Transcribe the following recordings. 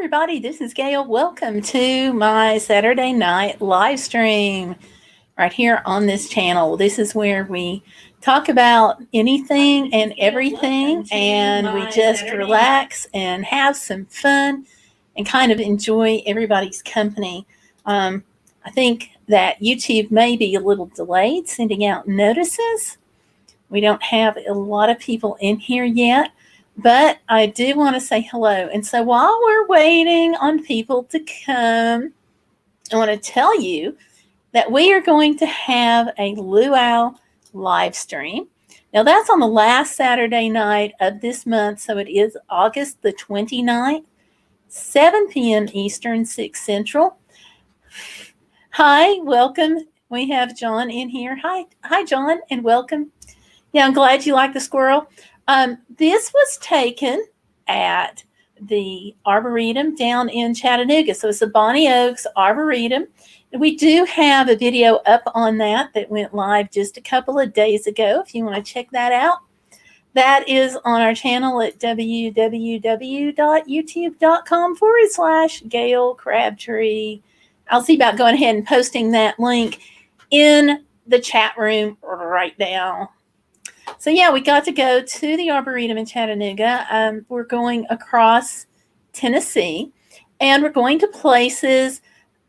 everybody, this is Gayle. Welcome to my Saturday night live stream right here on this channel. This is where we talk about anything and everything, and we just relax and have some fun and kind of enjoy everybody's company. I think that YouTube may be a little delayed sending out notices. We don't have a lot of people in here yet. But I do want to say hello. And so while we're waiting on people to come, I want to tell you that we are going to have a Luau live stream. Now, that's on the last Saturday night of this month. So it is August the 29th, 7 p.m. Eastern, 6 Central. Hi, welcome. We have John in here. Hi, John, and welcome. Yeah, I'm glad you like the squirrel. This was taken at the Arboretum down in Chattanooga. So it's the Bonnie Oaks Arboretum. We do have a video up on that went live just a couple of days ago. If you want to check that out, that is on our channel at www.youtube.com/Gayle Crabtree. I'll see about going ahead and posting that link in the chat room right now. So yeah, we got to go to the Arboretum in Chattanooga. We're going across Tennessee, and we're going to places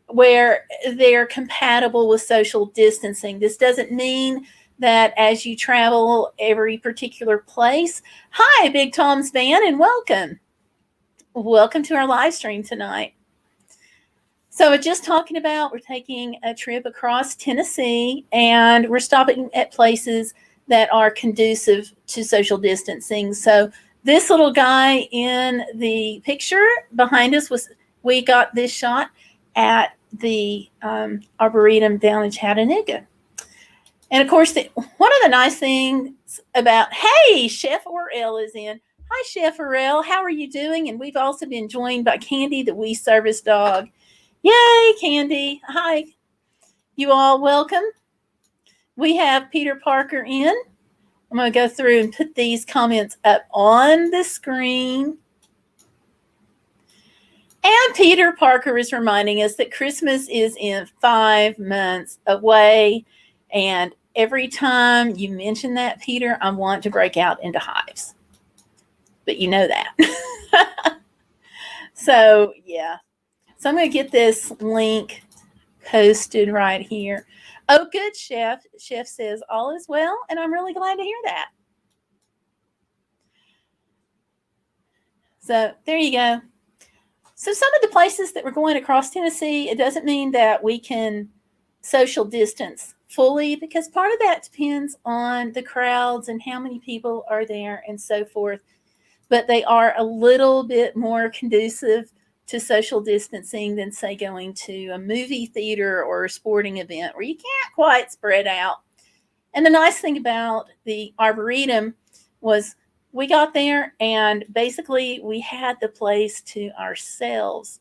where they're compatible with social distancing. This doesn't mean that as you travel every particular place. Hi, Big Tom's Band, and welcome. Welcome to our live stream tonight. So we're just talking about we're taking a trip across Tennessee, and we're stopping at places that are conducive to social distancing. So this little guy in the picture behind us we got this shot at the Arboretum down in Chattanooga. And of course, one of the nice things about, hey, Chef Orel is in. Hi, Chef Orel. How are you doing? And we've also been joined by Candy, the wee service dog. Yay, Candy. Hi. You all welcome. We have Peter Parker in. I'm going to go through and put these comments up on the screen. And Peter Parker is reminding us that Christmas is in 5 months away. And every time you mention that, Peter, I want to break out into hives. But you know that. So, yeah. So I'm going to get this link posted right here. Oh, good, Chef. Chef says all is well, and I'm really glad to hear that. So there you go. So some of the places that we're going across Tennessee, it doesn't mean that we can social distance fully, because part of that depends on the crowds and how many people are there and so forth. But they are a little bit more conducive to social distancing than, say, going to a movie theater or a sporting event where you can't quite spread out. And the nice thing about the Arboretum was we got there and basically we had the place to ourselves.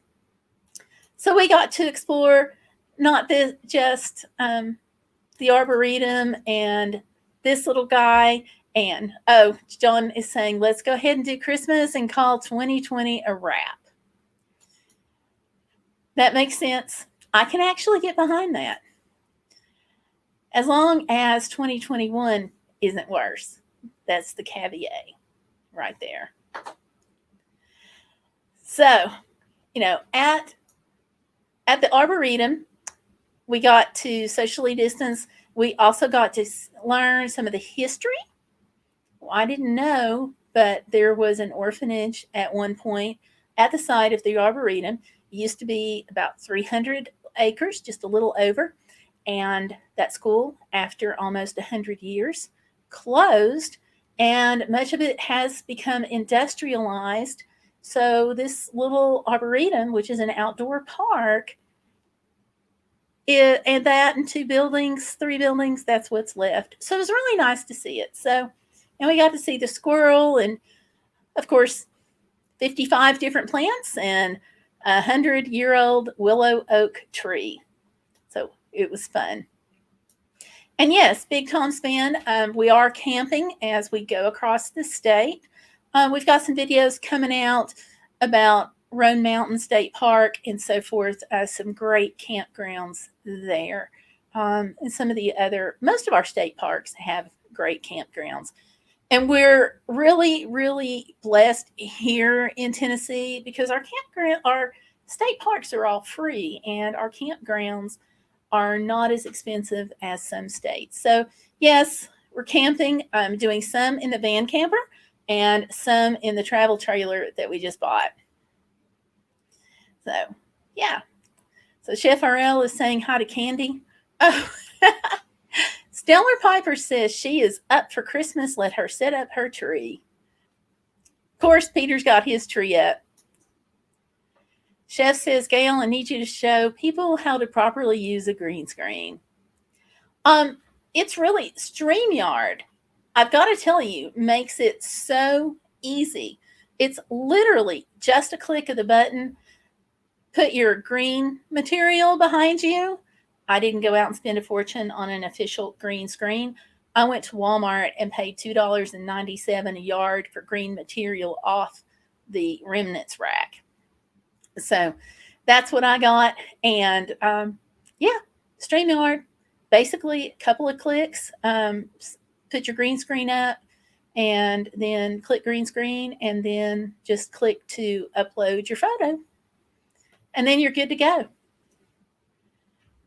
So we got to explore not just the Arboretum and this little guy. And, oh, John is saying, let's go ahead and do Christmas and call 2020 a wrap. That makes sense. I can actually get behind that. As long as 2021 isn't worse. That's the caveat right there. So, at the Arboretum, we got to socially distance. We also got to learn some of the history. Well, I didn't know, but there was an orphanage at one point at the site of the Arboretum. It used to be about 300 acres, just a little over. And that school, after almost 100 years, closed. And much of it has become industrialized. So this little Arboretum, which is an outdoor park, and 2 buildings, 3 buildings, that's what's left. So it was really nice to see it. So, and we got to see the squirrel and, of course, 55 different plants and a 100-year-old willow oak tree. So it was fun. And yes, Big Tom's Band, we are camping as we go across the state. We've got some videos coming out about Roan Mountain State Park and so forth. Some great campgrounds there. And some of the other, most of our state parks have great campgrounds. And we're really, really blessed here in Tennessee because our state parks are all free and our campgrounds are not as expensive as some states. So, yes, we're camping. I'm doing some in the van camper and some in the travel trailer that we just bought. So, yeah. So, Chef RL is saying hi to Candy. Oh, Stellar Piper says she is up for Christmas. Let her set up her tree. Of course, Peter's got his tree up. Chef says, Gayle, I need you to show people how to properly use a green screen. It's really StreamYard. I've got to tell you, makes it so easy. It's literally just a click of the button. Put your green material behind you. I didn't go out and spend a fortune on an official green screen. I went to Walmart and paid $2.97 a yard for green material off the remnants rack. So that's what I got. And yeah, StreamYard, basically a couple of clicks, put your green screen up and then click green screen and then just click to upload your photo. And then you're good to go.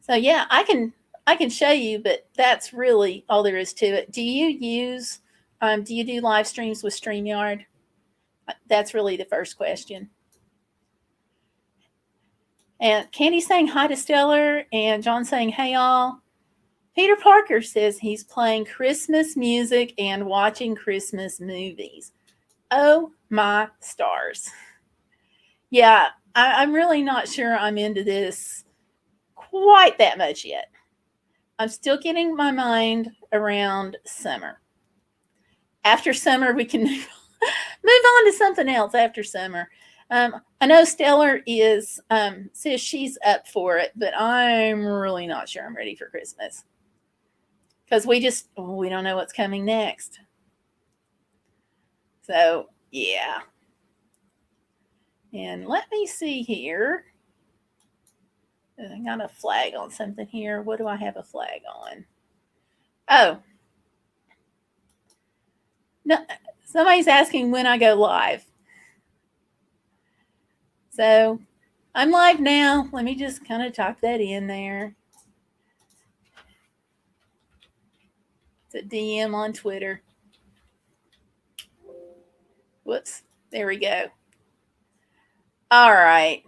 So yeah, I can show you, but that's really all there is to it. Do you do live streams with StreamYard? That's really the first question. And Candy saying hi to Stellar, and John saying, hey, y'all. Peter Parker says he's playing Christmas music and watching Christmas movies. Oh, my stars. Yeah, I'm really not sure I'm into this quite that much yet. I'm still getting my mind around summer. After summer, we can move on to something else after summer. I know Stellar says she's up for it, but I'm really not sure I'm ready for Christmas because we don't know what's coming next. So yeah, and let me see here. I got a flag on something here. What do I have a flag on? Oh, no, somebody's asking when I go live. So I'm live now. Let me just kind of type that in there. It's a DM on Twitter. Whoops. There we go. All right.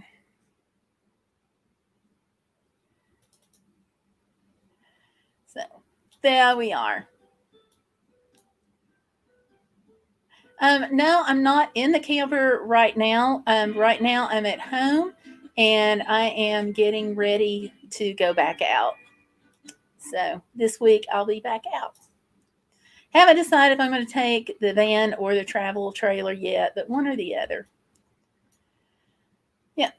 So there we are. No, I'm not in the camper right now. Right now I'm at home and I am getting ready to go back out. So this week I'll be back out. Haven't decided if I'm going to take the van or the travel trailer yet, but one or the other. Yeah.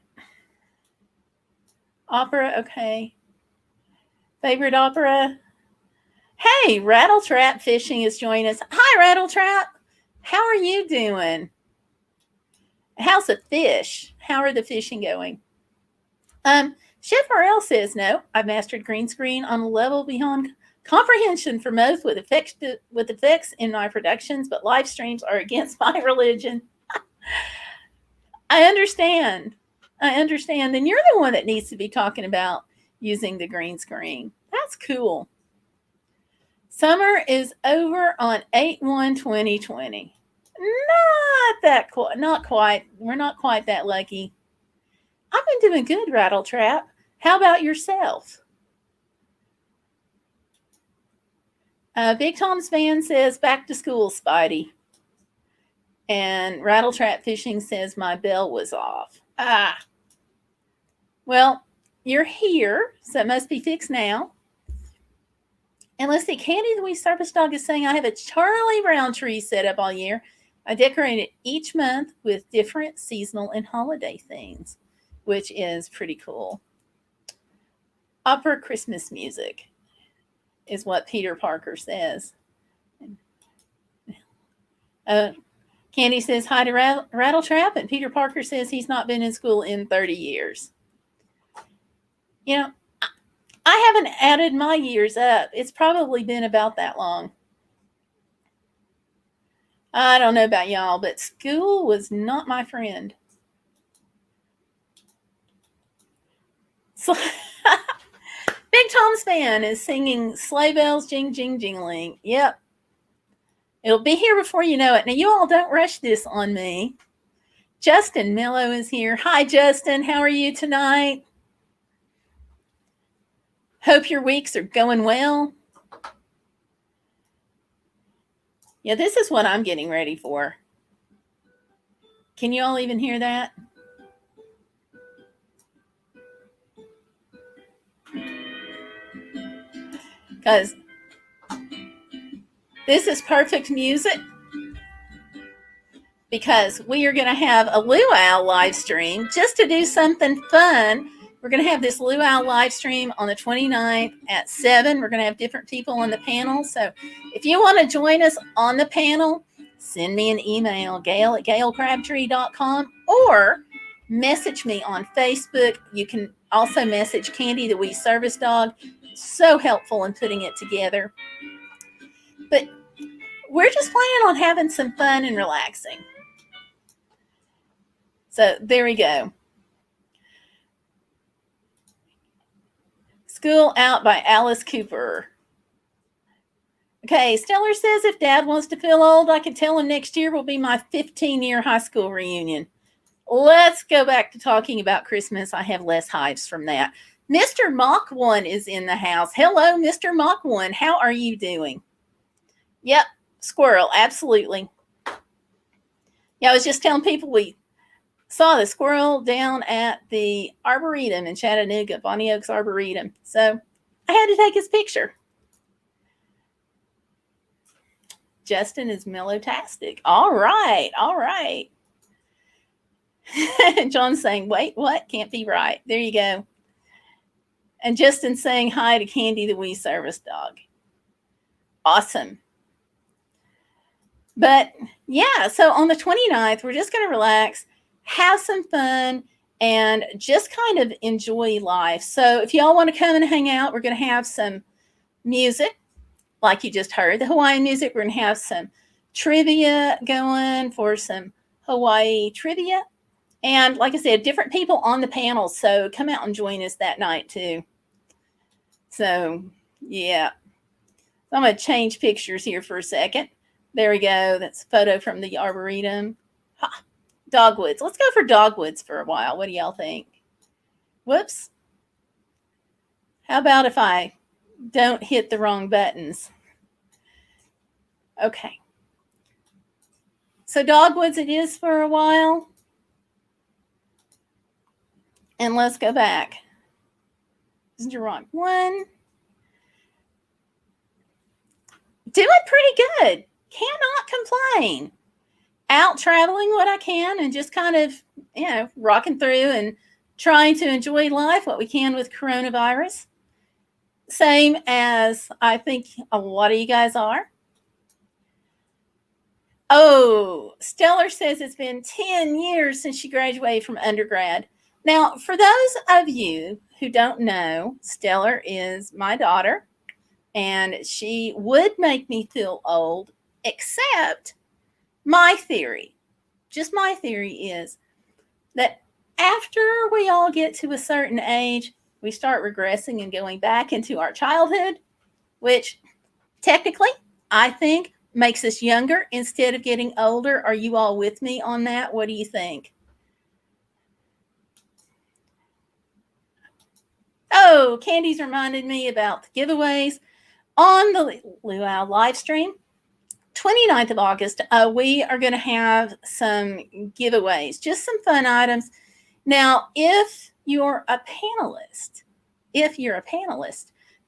Opera, okay. Favorite opera? Hey, Rattle Trap Fishing is joining us. Hi, Rattle Trap. How are you doing? How's the fish? How are the fishing going? Chef RL says, no, I've mastered green screen on a level beyond comprehension for most with effects in my productions, but live streams are against my religion. I understand. Then you're the one that needs to be talking about using the green screen. That's cool. Summer is over on 8/1/2020. Not quite. We're not quite that lucky. I've been doing good, Rattle Trap. How about yourself? Big Tom's fan says, back to school, Spidey. And Rattle Trap Fishing says, my bell was off. Well, you're here, so it must be fixed now. And let's see, Candy the Wee Service Dog is saying, I have a Charlie Brown tree set up all year. I decorate it each month with different seasonal and holiday themes, which is pretty cool. Opera Christmas music is what Peter Parker says. Candy Candy says hi to Rattletrap, and Peter Parker says he's not been in school in 30 years. You know, I haven't added my years up. It's probably been about that long. I don't know about y'all, but school was not my friend. So, Big Tom's fan is singing Sleigh Bells, Jing, Jing, Jingling. Yep. It'll be here before you know it. Now, you all don't rush this on me. Justin Mello is here. Hi, Justin. How are you tonight? Hope your weeks are going well. Yeah, this is what I'm getting ready for. Can you all even hear that? Because this is perfect music, because we are going to have a Luau live stream just to do something fun. We're going to have this Luau live stream on the 29th at 7. We're going to have different people on the panel. So if you want to join us on the panel, send me an email, gayle@gaylecrabtree.com, or message me on Facebook. You can also message Candy, the wee service dog. So helpful in putting it together. But we're just planning on having some fun and relaxing. So there we go. School Out by Alice Cooper. Okay, Stellar says if Dad wants to feel old, I can tell him next year will be my 15-year high school reunion. Let's go back to talking about Christmas. I have less hives from that. Mr. Mach 1 is in the house. Hello, Mr. Mach 1. How are you doing? Yep, squirrel, absolutely. Yeah, I was just telling people we saw the squirrel down at the Arboretum in Chattanooga, Bonnie Oaks Arboretum. So I had to take his picture. Justin is mellow-tastic. All right, all right. John's saying, wait, what? Can't be right. There you go. And Justin's saying hi to Candy, the wee service dog. Awesome. But yeah, so on the 29th, we're just going to relax, have some fun, and just kind of enjoy life. So if y'all want to come and hang out, we're going to have some music, like you just heard, the Hawaiian music. We're going to have some trivia going for some Hawaii trivia. And like I said, different people on the panel. So come out and join us that night too. So yeah. So I'm going to change pictures here for a second. There we go. That's a photo from the Arboretum. Ha, dogwoods. Let's go for dogwoods for a while. What do y'all think? Whoops. How about if I don't hit the wrong buttons? Okay. So dogwoods it is for a while. And let's go back. Isn't your wrong one? Doing pretty good. Cannot complain. Out traveling what I can and just kind of, rocking through and trying to enjoy life what we can with coronavirus. Same as I think a lot of you guys are. Oh, Stellar says it's been 10 years since she graduated from undergrad. Now, for those of you who don't know, Stellar is my daughter, and she would make me feel old, except my theory, just my theory is that after we all get to a certain age, we start regressing and going back into our childhood, which technically I think makes us younger instead of getting older. Are you all with me on that? What do you think? Oh, Candy's reminded me about the giveaways on the Luau live stream. 29th of August, we are going to have some giveaways, just some fun items. Now, if you're a panelist,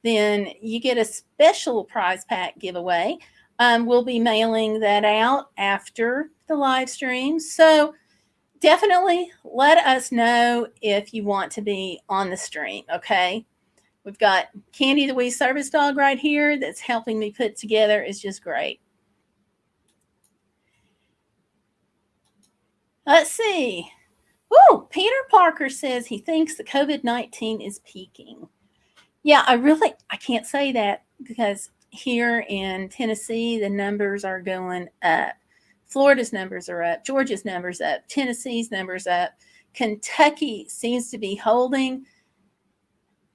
then you get a special prize pack giveaway. We'll be mailing that out after the live stream. So definitely let us know if you want to be on the stream, okay? We've got Candy, the wee service dog right here that's helping me put together. Is just great. Let's see. Oh, Peter Parker says he thinks the COVID-19 is peaking. Yeah, I can't say that because here in Tennessee, the numbers are going up. Florida's numbers are up. Georgia's numbers up. Tennessee's numbers up. Kentucky seems to be holding,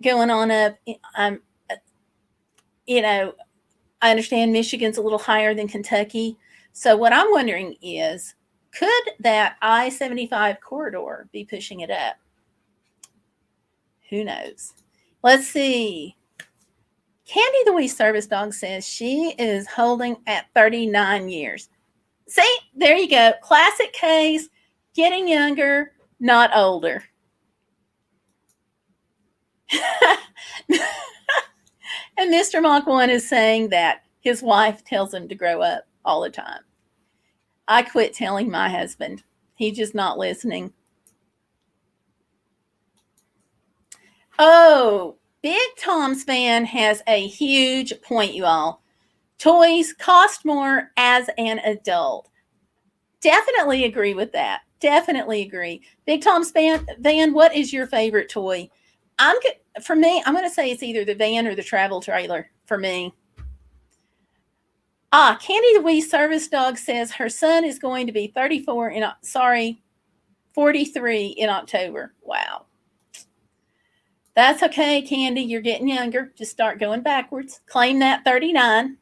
going on up. You know, I understand Michigan's a little higher than Kentucky. So what I'm wondering is, could that I-75 corridor be pushing it up? Who knows? Let's see. Candy the Wee Service Dog says she is holding at 39 years. See, there you go. Classic case, getting younger, not older. And Mr. Mach 1 is saying that his wife tells him to grow up all the time. I quit telling my husband. He's just not listening. Oh, Big Tom's fan has a huge point, you all. Toys cost more as an adult. Definitely agree with that. Definitely agree. Big Tom's van, what is your favorite toy? For me, I'm going to say it's either the van or the travel trailer for me. Candy the Wee Service Dog says her son is going to be 43 in October. Wow. That's okay, Candy. You're getting younger. Just start going backwards. Claim that 39.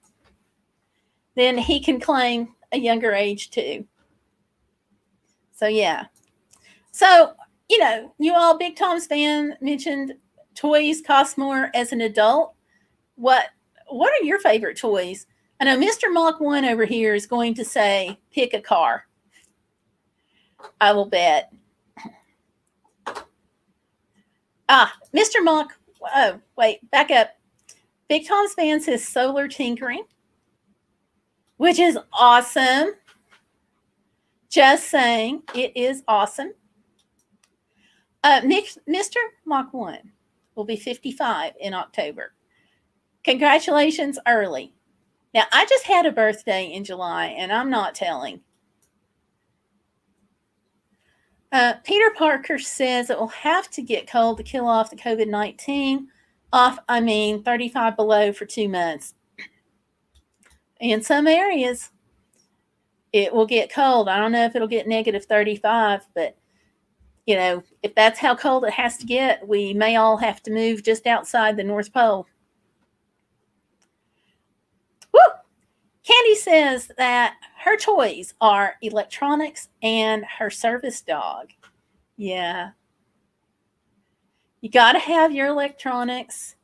Then he can claim a younger age too. So, yeah. So, you all, Big Tom's fan mentioned toys cost more as an adult. What are your favorite toys? I know Mr. Mach 1 over here is going to say, pick a car. I will bet. Mr. Mach, oh, wait, back up. Big Tom's fan says solar tinkering, which is awesome. Just saying, it is awesome. Mr. Mach 1 will be 55 in October. Congratulations early. Now, I just had a birthday in July, and I'm not telling. Peter Parker says it will have to get cold to kill off the COVID-19. 35 below for 2 months. In some areas, it will get cold. I don't know if it'll get negative 35, but, if that's how cold it has to get, we may all have to move just outside the North Pole. Woo! Candy says that her toys are electronics and her service dog. Yeah. You got to have your electronics,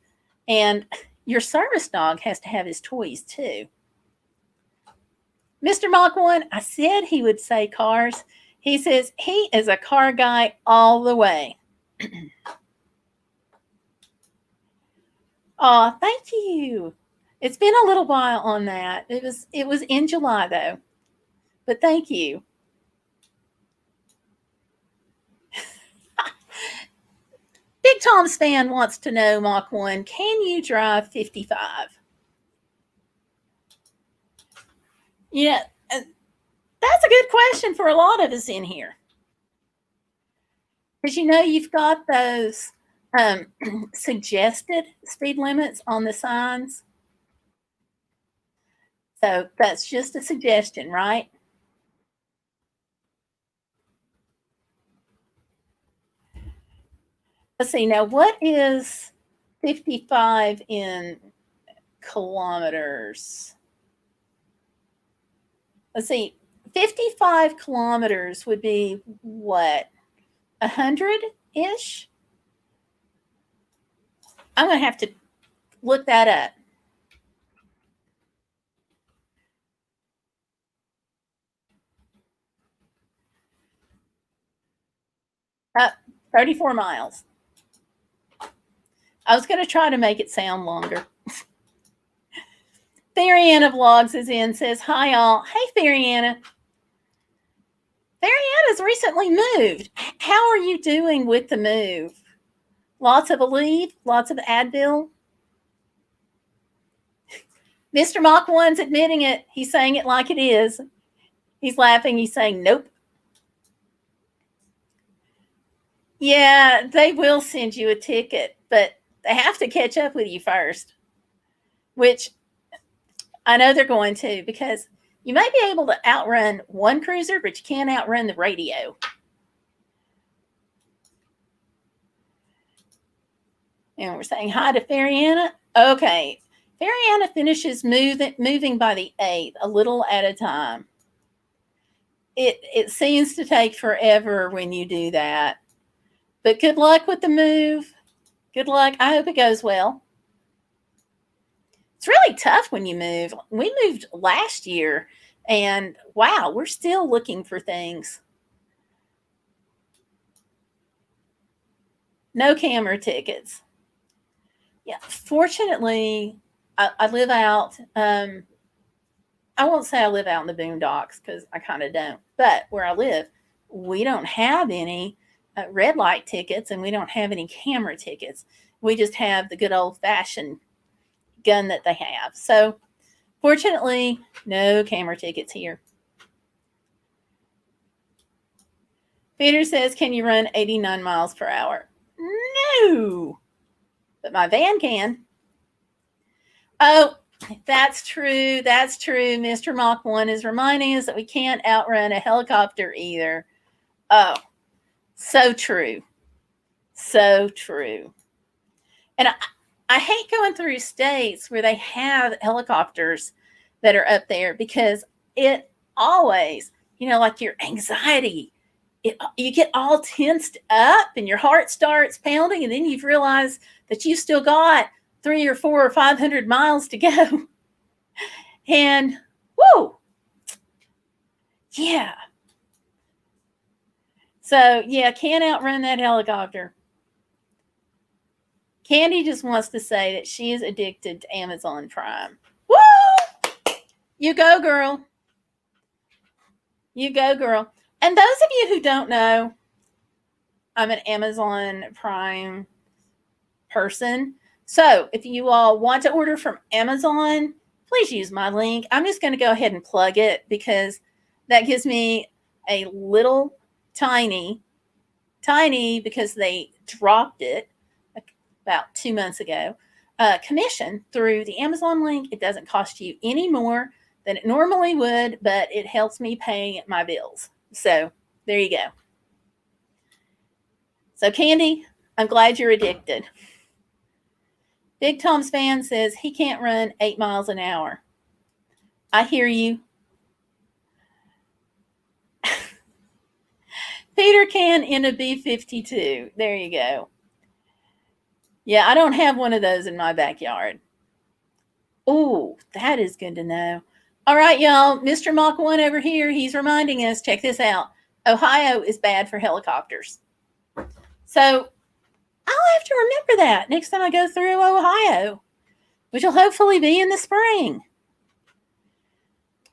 and your service dog has to have his toys too. Mr. Mach 1, I said he would say cars. He says he is a car guy all the way. Oh, thank you. It's been a little while on that. It was in July though. But thank you. Big Tom's fan wants to know, Mach 1, can you drive 55? Yeah, that's a good question for a lot of us in here. Because you've got those suggested speed limits on the signs. So that's just a suggestion, right? Let's see. Now, what is 55 in kilometers? Let's see. 55 kilometers would be what? 100-ish? I'm going to have to look that up. 34 miles. I was going to try to make it sound longer. Fairyana Vlogs is in, says, hi, all. Hey, Fairyana. Fairyana's recently moved. How are you doing with the move? Lots of Aleve? Lots of Advil? Mr. Mach 1's admitting it. He's saying it like it is. He's laughing. He's saying, nope. Yeah, they will send you a ticket, but they have to catch up with you first, which I know they're going to, because you may be able to outrun one cruiser, but you can't outrun the radio. And we're saying hi to Fariana. Okay. Fariana finishes moving by the 8th, a little at a time. It seems to take forever when you do that. But good luck with the move. Good luck. I hope it goes well. It's really tough when you move. We moved last year, and wow, we're still looking for things. No camera tickets. Yeah, fortunately, I live out. I won't say I live out in the boondocks because I kind of don't. But where I live, we don't have any red light tickets, and we don't have any camera tickets. We just have the good old fashioned gun that they have. So, fortunately, no camera tickets here. Peter says, "Can you run 89 miles per hour?" No, but my van can. Oh, that's true. That's true. Mr. Mach 1 is reminding us that we can't outrun a helicopter either. Oh, so true. So true. And I hate going through states where they have helicopters that are up there, because it always, like your anxiety, you get all tensed up and your heart starts pounding, and then you've realized that you still got 3 or 4 or 500 miles to go. And whoo, yeah. So yeah, can't outrun that helicopter. Candy just wants to say that she is addicted to Amazon Prime. Woo! You go, girl. You go, girl. And those of you who don't know, I'm an Amazon Prime person. So if you all want to order from Amazon, please use my link. I'm just going to go ahead and plug it, because that gives me a little tiny, because they dropped it about 2 months ago, commission through the Amazon link. It doesn't cost you any more than it normally would, but it helps me pay my bills. So there you go. So Candy, I'm glad you're addicted. Big Tom's fan says he can't run 8 miles an hour. I hear you. Peter can in a B-52. There you go. Yeah, I don't have one of those in my backyard. Oh, that is good to know. All right, y'all. Mr. Mach 1 over here, he's reminding us, check this out. Ohio is bad for helicopters. So I'll have to remember that next time I go through Ohio, which will hopefully be in the spring.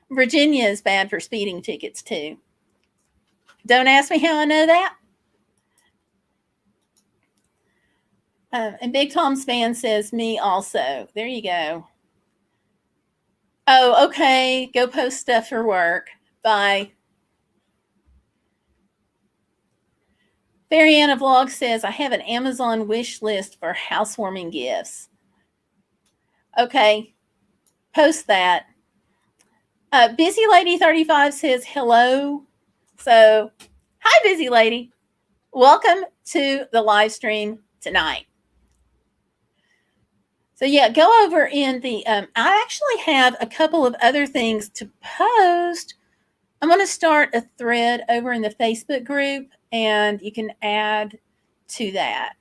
Virginia is bad for speeding tickets, too. Don't ask me how I know that. And Big Tom's fan says, me also. There you go. Oh, okay. Go post stuff for work. Bye. Fariana Vlog says, I have an Amazon wish list for housewarming gifts. Okay. Post that. Busy Lady 35 says, hello. So, hi, Busy Lady. Welcome to the live stream tonight. So yeah, go over in the, I actually have a couple of other things to post. I'm going to start a thread over in the Facebook group, and you can add to that.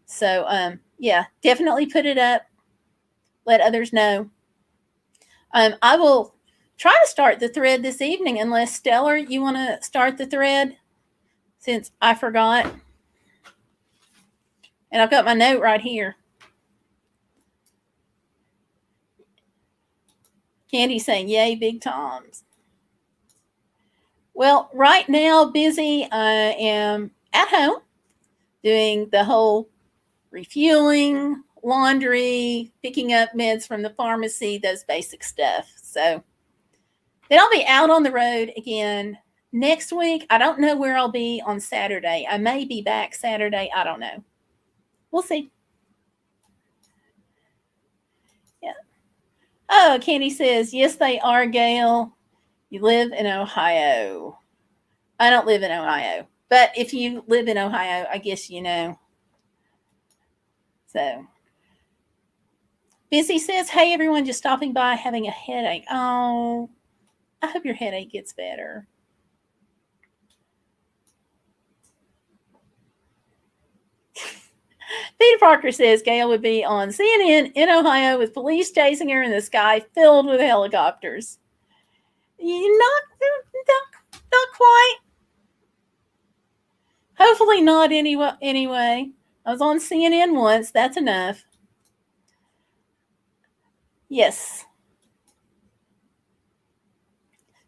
So yeah, definitely put it up. Let others know. I will try to start the thread this evening, unless Stellar, you want to start the thread, since I forgot. And I've got my note right here. Candy saying, yay, Big Toms. Well, right now, busy. I am at home doing the whole refueling, laundry, picking up meds from the pharmacy, those basic stuff. So then I'll be out on the road again Next week, I don't know where I'll be on Saturday. I may be back Saturday. I don't know. We'll see. Yeah. Oh, Candy says, yes, they are, Gayle. You live in Ohio. I don't live in Ohio. But if you live in Ohio, I guess you know. So, Busy says, hey, everyone, just stopping by having a headache. Oh, I hope your headache gets better. Peter Parker says Gayle would be on CNN in Ohio with police chasing her in the sky filled with helicopters. Not quite. Hopefully not anyway. I was on CNN once. That's enough. Yes.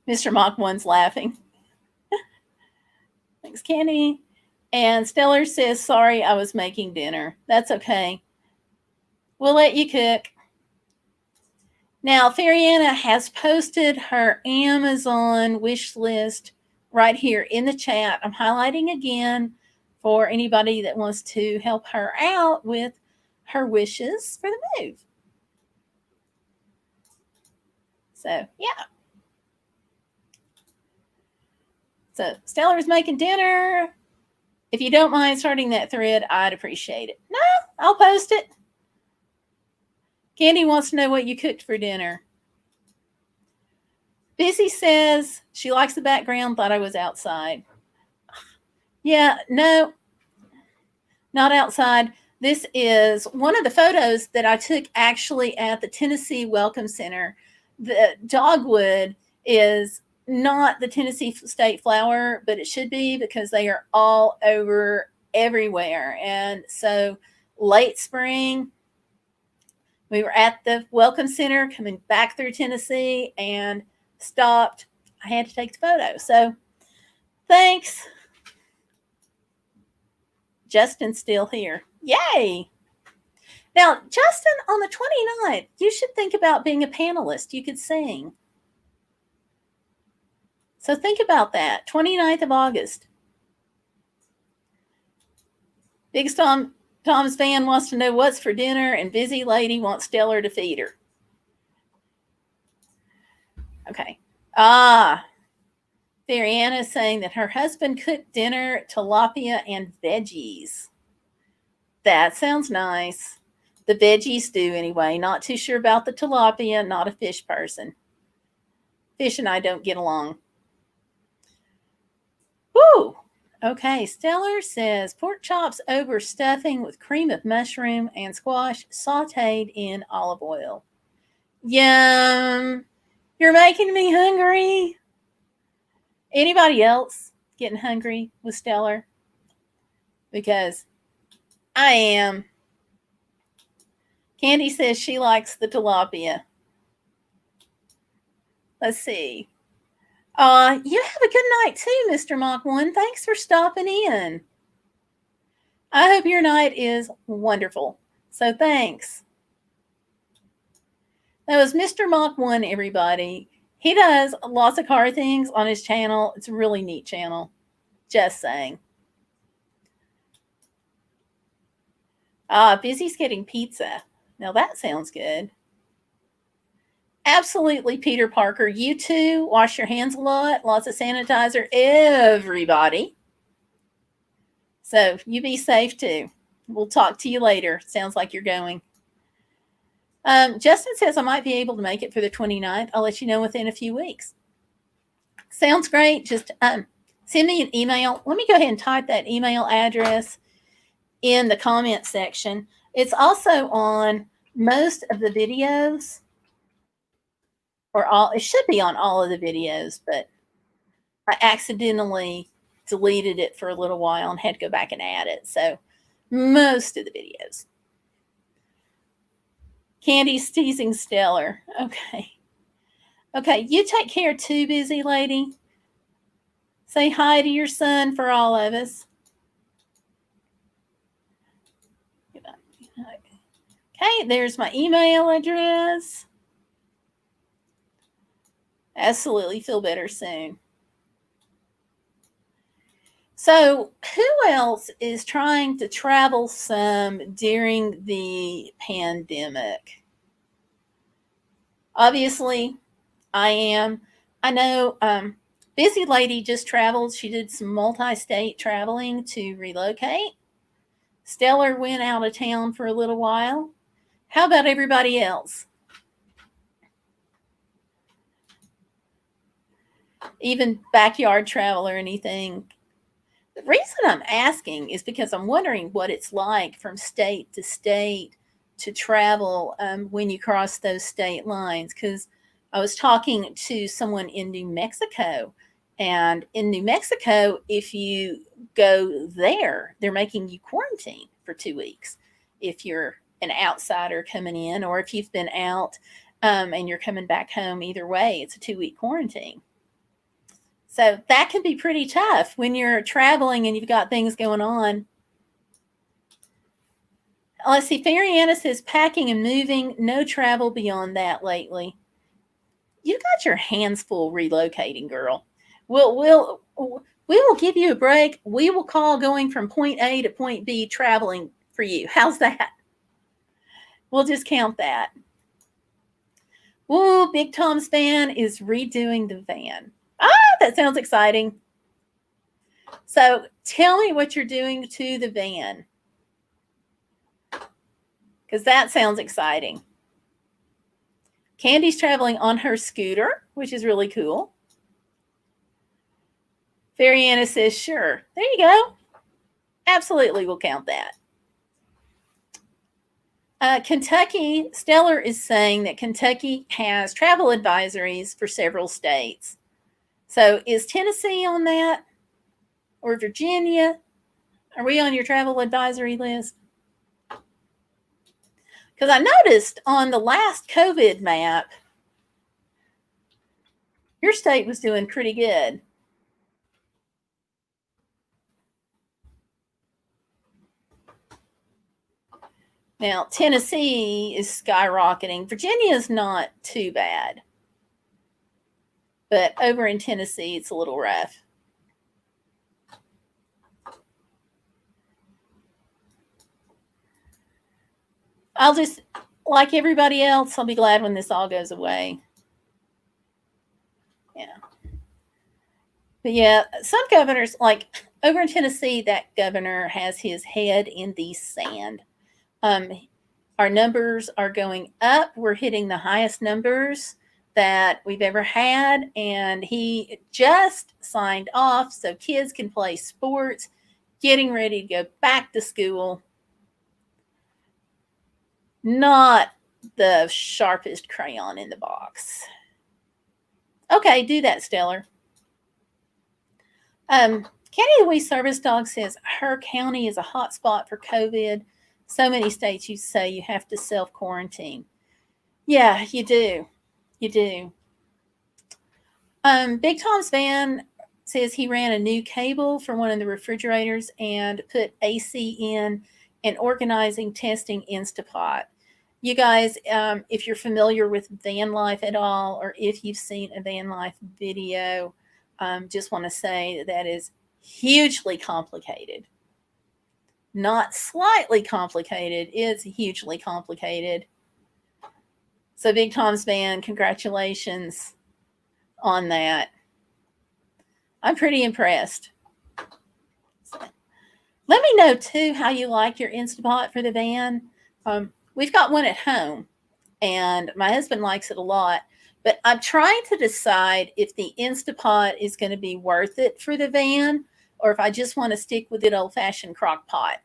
Mr. Mach 1's laughing. Thanks, Candy. And Stellar says, sorry, I was making dinner. That's okay. We'll let you cook. Now, Fariana has posted her Amazon wish list right here in the chat. I'm highlighting again for anybody that wants to help her out with her wishes for the move. So, yeah. So, Stellar's making dinner. If you don't mind starting that thread, I'd appreciate it. No, I'll post it. Candy wants to know what you cooked for dinner. Busy says she likes the background, thought I was outside. Yeah, no, not outside. This is one of the photos that I took actually at the Tennessee Welcome Center. The dogwood is not the Tennessee state flower, but it should be because they are all over everywhere. And so late spring, we were at the Welcome Center coming back through Tennessee and stopped. I had to take the photo. So thanks. Justin's still here. Yay. Now, Justin, on the 29th, you should think about being a panelist. You could sing. So think about that. 29th of August. Big Tom's fan wants to know what's for dinner, and Busy Lady wants Stellar to feed her. Okay. Fariana is saying that her husband cooked dinner, tilapia, and veggies. That sounds nice. The veggies do anyway. Not too sure about the tilapia. Not a fish person. Fish and I don't get along. Woo! Okay, Stellar says pork chops over stuffing with cream of mushroom and squash sauteed in olive oil. Yum! You're making me hungry. Anybody else getting hungry with Stellar? Because I am. Candy says she likes the tilapia. Let's see. You have a good night too, Mr. Mach 1. Thanks for stopping in. I hope your night is wonderful. So thanks. That was Mr. Mach 1, everybody. He does lots of car things on his channel. It's a really neat channel. Just saying. Busy's getting pizza. Now that sounds good. Absolutely, Peter Parker. You too. Wash your hands a lot. Lots of sanitizer. Everybody. So you be safe too. We'll talk to you later. Sounds like you're going. Justin says I might be able to make it for the 29th. I'll let you know within a few weeks. Sounds great. Just send me an email. Let me go ahead and type that email address in the comment section. It's also on most of the videos, or all. It should be on all of the videos, but I accidentally deleted it for a little while and had to go back and add it. So most of the videos. Candy's teasing Stellar. Okay. Okay, you take care too, Busy Lady. Say hi to your son for all of us. Okay, there's my email address. Absolutely feel better soon. So, who else is trying to travel some during the pandemic? Obviously, I am. I know Busy Lady just traveled. She did some multi state traveling to relocate. Stellar went out of town for a little while. How about everybody else? Even backyard travel or anything? The reason I'm asking is because I'm wondering what it's like from state to state to travel when you cross those state lines. Because I was talking to someone in New Mexico, and in New Mexico, if you go there, they're making you quarantine for 2 weeks if you're an outsider coming in, or if you've been out and you're coming back home. Either way, it's a 2 week quarantine. So that can be pretty tough when you're traveling and you've got things going on. Let's see. Fairy Anna says packing and moving, no travel beyond that lately. You got your hands full relocating, girl. We will give you a break. We will call going from point A to point B traveling for you. How's that? We'll just count that. Woo, Big Tom's van is redoing the van. That sounds exciting. So tell me what you're doing to the van, because that sounds exciting. Candy's traveling on her scooter, which is really cool. Fairy Anna says, sure. There you go. Absolutely, we'll count that. Kentucky, Stellar is saying that Kentucky has travel advisories for several states. So is Tennessee on that? Or Virginia? Are we on your travel advisory list? Because I noticed on the last COVID map, your state was doing pretty good. Now, Tennessee is skyrocketing. Virginia is not too bad. But over in Tennessee, it's a little rough. I'll just, like everybody else, I'll be glad when this all goes away. Yeah. But yeah, some governors, like over in Tennessee, that governor has his head in the sand. Our numbers are going up. We're hitting the highest numbers that we've ever had. And he just signed off so kids can play sports, getting ready to go back to school. Not the sharpest crayon in the box. Okay, do that, Stellar. Candy the Wee Service Dog says her county is a hot spot for COVID. So many states you say you have to self-quarantine. Yeah, you do. You do. Big Tom's van says he ran a new cable for one of the refrigerators and put AC in and organizing testing Instapot. You guys, if you're familiar with van life at all, or if you've seen a van life video, just want to say that is hugely complicated. Not slightly complicated, it's hugely complicated. So Big Tom's van, congratulations on that. I'm pretty impressed. So, let me know too how you like your Instapot for the van. We've got one at home, and my husband likes it a lot. But I'm trying to decide if the Instapot is going to be worth it for the van, or if I just want to stick with an old-fashioned crock pot.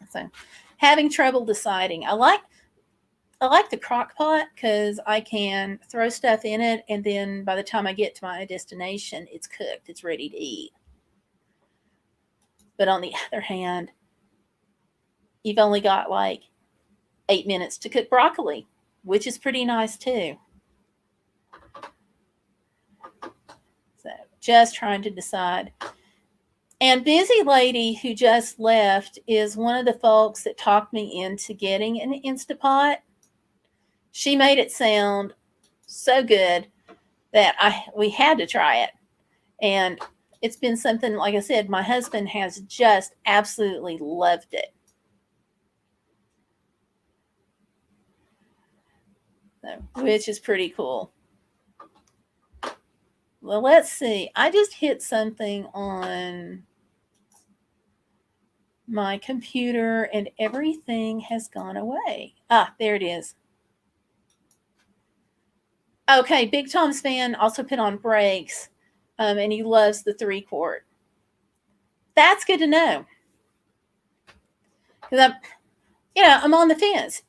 So, having trouble deciding. I like the crock pot because I can throw stuff in it, and then by the time I get to my destination, it's cooked. It's ready to eat. But on the other hand, you've only got like 8 minutes to cook broccoli, which is pretty nice too. So just trying to decide. And Busy Lady, who just left, is one of the folks that talked me into getting an Instapot. She made it sound so good that we had to try it. And it's been something, like I said, my husband has just absolutely loved it. So, which is pretty cool. Well, let's see. I just hit something on my computer and everything has gone away. Ah, there it is. Okay, Big Tom's fan also put on brakes, and he loves the 3-quart. That's good to know. Because I'm on the fence.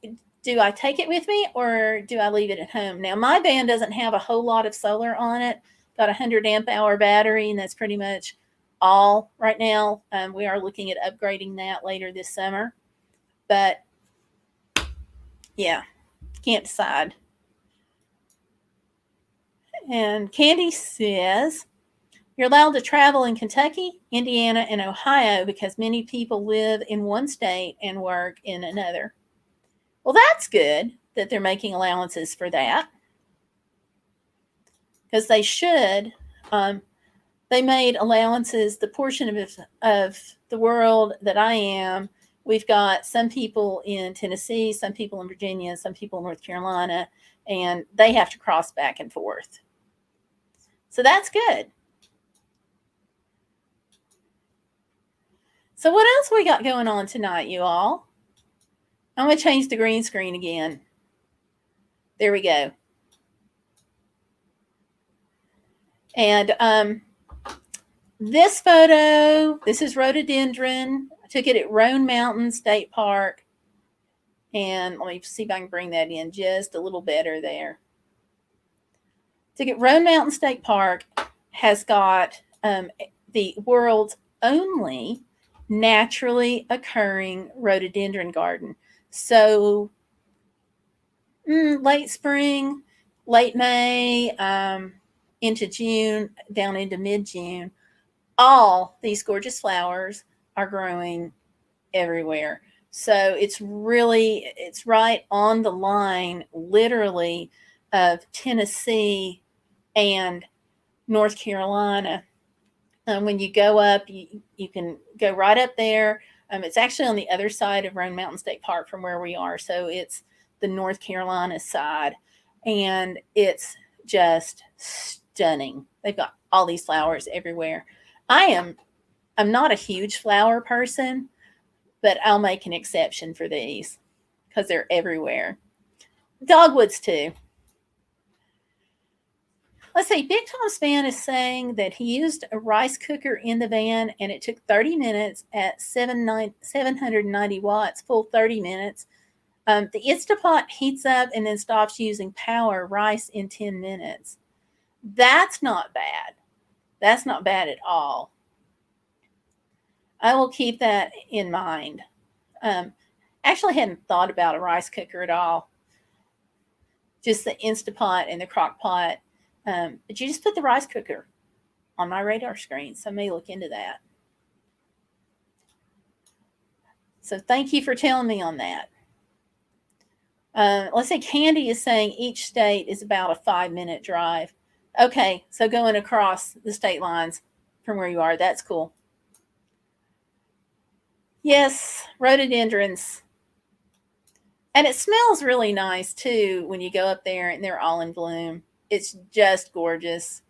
Do I take it with me or do I leave it at home? Now, my van doesn't have a whole lot of solar on it. Got a 100 amp hour battery, and that's pretty much all right now. We are looking at upgrading that later this summer. But yeah, can't decide. And Candy says, you're allowed to travel in Kentucky, Indiana, and Ohio because many people live in one state and work in another. Well, that's good that they're making allowances for that, because they should. They made allowances, the portion of the world that I am. We've got some people in Tennessee, some people in Virginia, some people in North Carolina, and they have to cross back and forth. So that's good. So what else we got going on tonight, you all? I'm going to change the green screen again. There we go. And this photo, this is rhododendron. I took it at Roan Mountain State Park. And let me see if I can bring that in just a little better there. Took it Roan Mountain State Park has got the world's only naturally occurring rhododendron garden. So late spring, late May, into June, down into mid-June, all these gorgeous flowers are growing everywhere. So it's right on the line, literally, of Tennessee and North Carolina. When you go up, you can go right up there. It's actually on the other side of Roan Mountain State Park from where we are. So it's the North Carolina side. And it's just stunning. They've got all these flowers everywhere. I'm not a huge flower person, but I'll make an exception for these because they're everywhere. Dogwoods too. Let's see, Big Tom's fan is saying that he used a rice cooker in the van and it took 30 minutes at 790 watts, full 30 minutes. The Instapot heats up and then stops using power rice in 10 minutes. That's not bad. That's not bad at all. I will keep that in mind. Actually, I hadn't thought about a rice cooker at all. Just the Instapot and the crock pot. But you just put the rice cooker on my radar screen, so I may look into that. So thank you for telling me on that. Let's say Candy is saying each state is about a 5-minute drive. Okay, so going across the state lines from where you are, that's cool. Yes, rhododendrons. And it smells really nice too when you go up there and they're all in bloom. It's just gorgeous.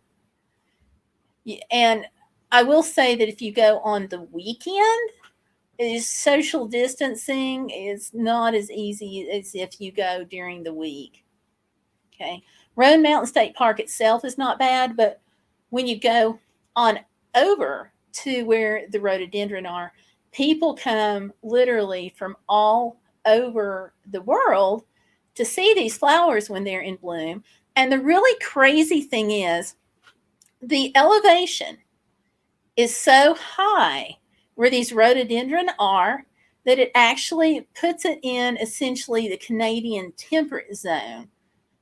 And I will say that if you go on the weekend, social distancing is not as easy as if you go during the week. Okay. Roan Mountain State Park itself is not bad, but when you go on over to where the rhododendron are, people come literally from all over the world to see these flowers when they're in bloom. And the really crazy thing is the elevation is so high where these rhododendron are that it actually puts it in essentially the Canadian temperate zone.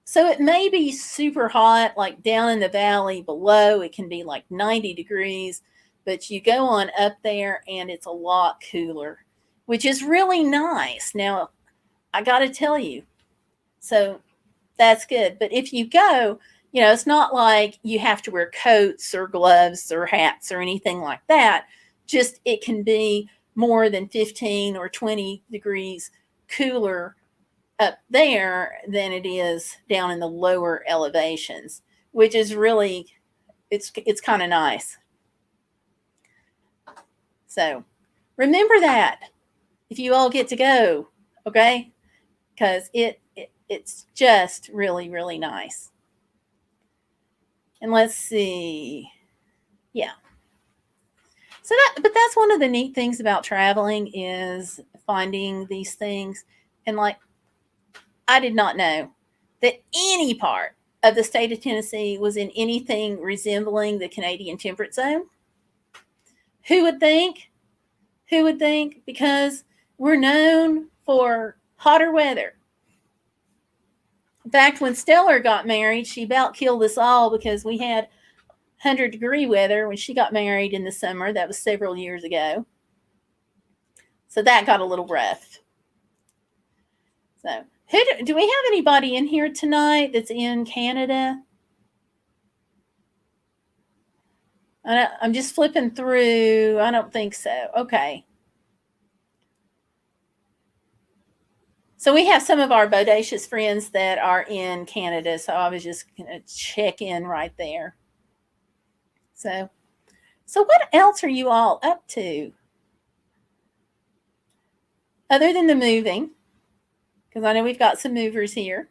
So it may be super hot, like down in the valley below, it can be like 90 degrees, but you go on up there and it's a lot cooler, which is really nice. Now, I got to tell you, so that's good. But if you go, It's not like you have to wear coats or gloves or hats or anything like that. Just it can be more than 15 or 20 degrees cooler up there than it is down in the lower elevations, which is really, it's kind of nice. So remember that if you all get to go, okay? Because it's just really, really nice. And let's see. Yeah. But that's one of the neat things about traveling is finding these things. And like, I did not know that any part of the state of Tennessee was in anything resembling the Canadian temperate zone. Who would think? Who would think? Because we're known for hotter weather. In fact, when Stellar got married, she about killed us all because we had 100-degree weather when she got married in the summer. That was several years ago. So that got a little rough. So, do we have anybody in here tonight that's in Canada? I'm just flipping through. I don't think so. Okay. So we have some of our bodacious friends that are in Canada. So I was just going to check in right there. So what else are you all up to? Other than the moving, because I know we've got some movers here.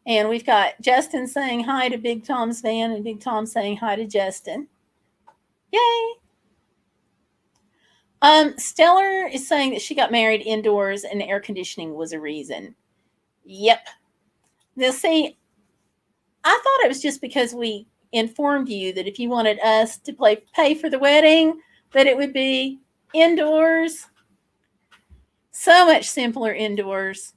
And we've got Justin saying hi to Big Tom's van and Big Tom saying hi to Justin. Yay! Stellar is saying that she got married indoors and air conditioning was a reason. Yep. Now, see, I thought it was just because we informed you that if you wanted us to pay for the wedding, that it would be indoors. So much simpler indoors.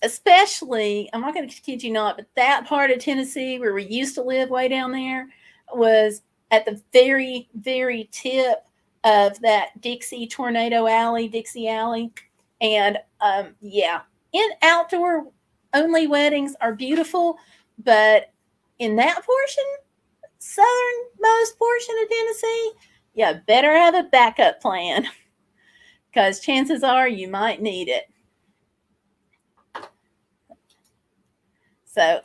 Especially, I'm not going to kid you not, but that part of Tennessee where we used to live way down there was at the very, very tip of that Dixie Alley. And yeah, in outdoor only weddings are beautiful, but in that portion, southernmost portion of Tennessee, you better have a backup plan because chances are you might need it. So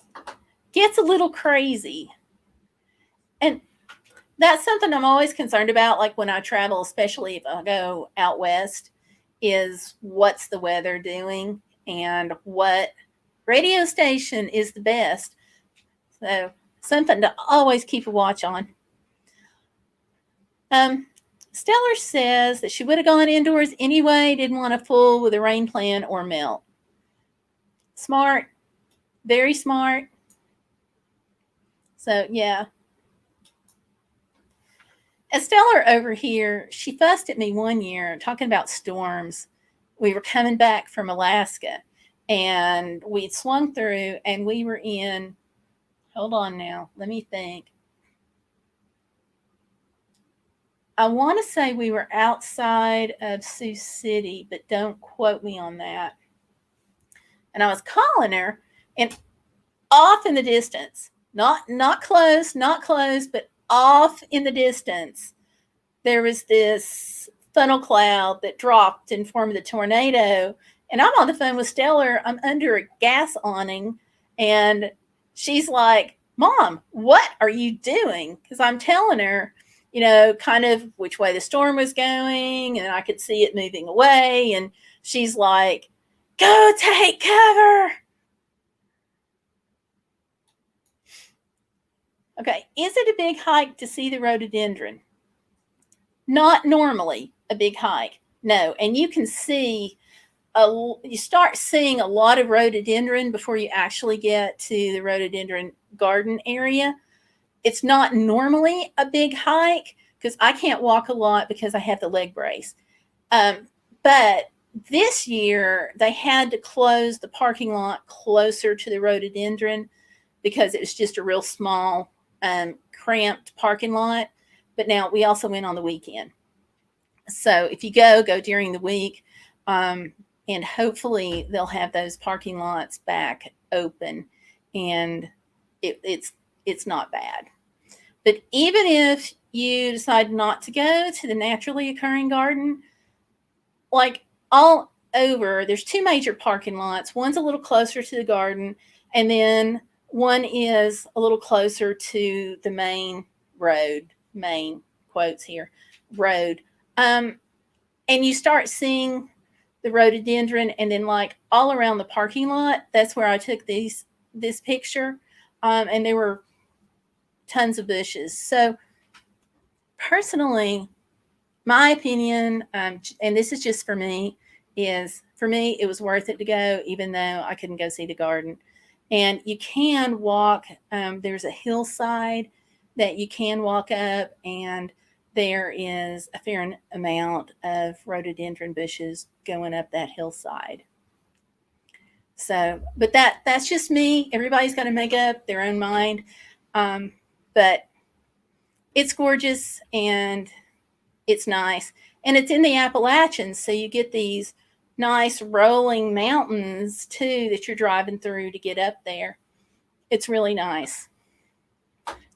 gets a little crazy. And that's something I'm always concerned about, like when I travel, especially if I go out west, is what's the weather doing and what radio station is the best. So something to always keep a watch on. Stellar says that she would have gone indoors anyway, didn't want to fool with a rain plan or melt. Smart. Very smart. So, yeah. Stellar over here, she fussed at me one year talking about storms. We were coming back from Alaska and we'd swung through and we were in, hold on now, let me think. I want to say we were outside of Sioux City, but don't quote me on that. And I was calling her, and off in the distance, not close, but off in the distance, there was this funnel cloud that dropped and formed the tornado. And I'm on the phone with Stellar. I'm under a gas awning, and she's like, "Mom, what are you doing?" Because I'm telling her, kind of which way the storm was going, and I could see it moving away. And she's like, "Go take cover." Okay, is it a big hike to see the rhododendron? Not normally a big hike, no. And you can see, you start seeing a lot of rhododendron before you actually get to the rhododendron garden area. It's not normally a big hike because I can't walk a lot because I have the leg brace. But this year they had to close the parking lot closer to the rhododendron because it was just a real small, cramped parking lot. But now we also went on the weekend. So if you go during the week. And hopefully they'll have those parking lots back open, and it's not bad. But even if you decide not to go to the naturally occurring garden, like all over, there's two major parking lots. One's a little closer to the garden, and then one is a little closer to the main road, main quotes here, road. And you start seeing the rhododendron, and then like all around the parking lot. That's where I took this picture, and there were tons of bushes. So personally, my opinion, and this is just for me, is for me it was worth it to go, even though I couldn't go see the garden. And you can walk. There's a hillside that you can walk up, and there is a fair amount of rhododendron bushes going up that hillside. So, but that's just me. Everybody's got to make up their own mind. But it's gorgeous and it's nice. And it's in the Appalachians, so you get these nice rolling mountains too that you're driving through to get up there. It's really nice.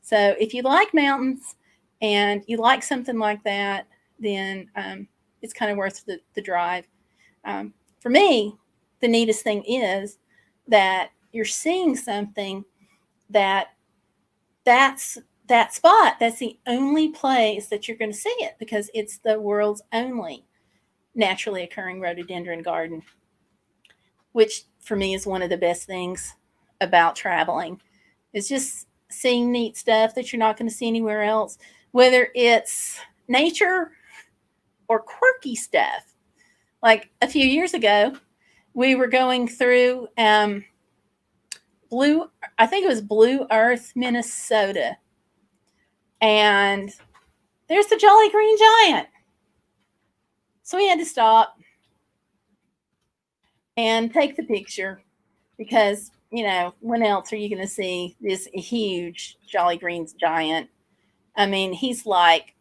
So if you like mountains and you like something like that, then it's kind of worth the drive. For me, the neatest thing is that you're seeing something that's that spot. That's the only place that you're going to see it, because it's the world's only naturally occurring rhododendron garden, which for me is one of the best things about traveling. It's just seeing neat stuff that you're not going to see anywhere else, whether it's nature or quirky stuff. Like a few years ago, we were going through I think it was Blue Earth, Minnesota. And there's the Jolly Green Giant. So we had to stop and take the picture, because, when else are you going to see this huge Jolly Green Giant? I mean, he's like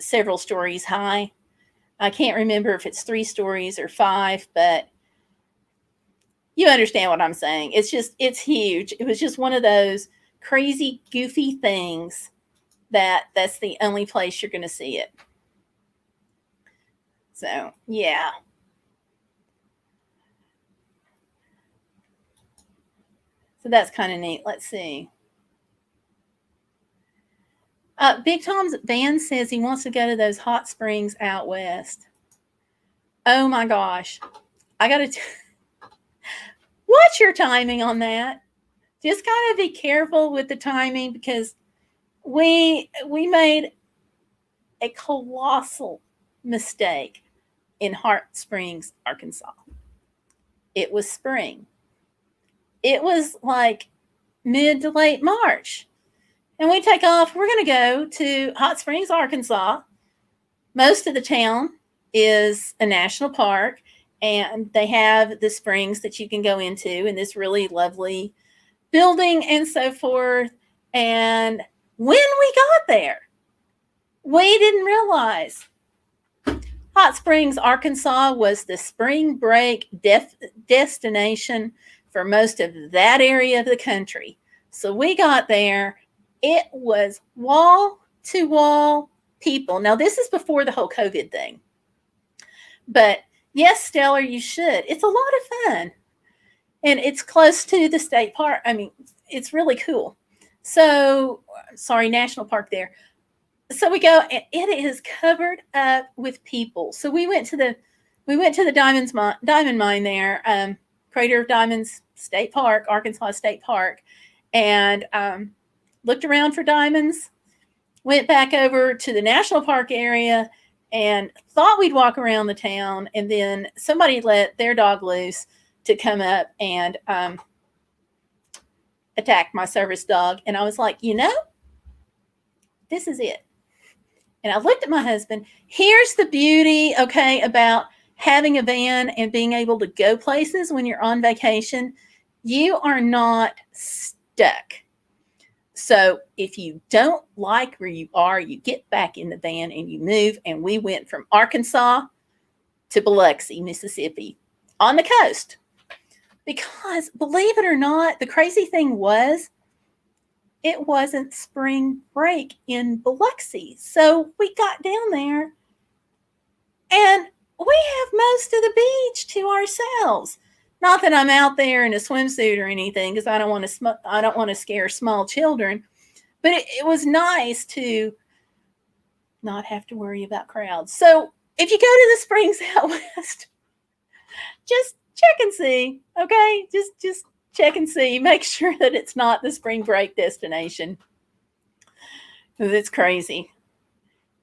several stories high. I can't remember if it's 3 stories or 5, but you understand what I'm saying. It's huge. It was just one of those crazy, goofy things that's the only place you're going to see it. So, yeah. So that's kind of neat. Let's see. Big Tom's band says he wants to go to those hot springs out west. Oh my gosh. I got to watch your timing on that. Just kind of be careful with the timing, because we made a colossal mistake in Hot Springs, Arkansas. It was spring. It was like mid to late March. And we take off. We're going to go to Hot Springs, Arkansas. Most of the town is a national park, and they have the springs that you can go into in this really lovely building and so forth. And when we got there, we didn't realize Hot Springs, Arkansas was the spring break destination for most of that area of the country. So we got there. It was wall to wall people. Now, this is before the whole COVID thing. But yes, Stellar, you should. It's a lot of fun. And it's close to the state park. I mean, it's really cool. So, sorry, national park there. So we go, and it is covered up with people. So we went to the diamond mine there, Crater of Diamonds State Park, Arkansas State Park, and looked around for diamonds. Went back over to the national park area and thought we'd walk around the town, and then somebody let their dog loose to come up and attack my service dog. And I was like, this is it. And I looked at my husband. Here's the beauty, okay, about having a van and being able to go places when you're on vacation. You are not stuck. So if you don't like where you are, you get back in the van and you move. And we went from Arkansas to Biloxi, Mississippi, on the coast. Because, believe it or not, the crazy thing was, it wasn't spring break in Biloxi. So we got down there and we have most of the beach to ourselves. Not that I'm out there in a swimsuit or anything, because I don't want to scare small children. But it was nice to not have to worry about crowds. So if you go to the Springs out west, just check and see. Okay, just check and see. Make sure that it's not the spring break destination. It's crazy.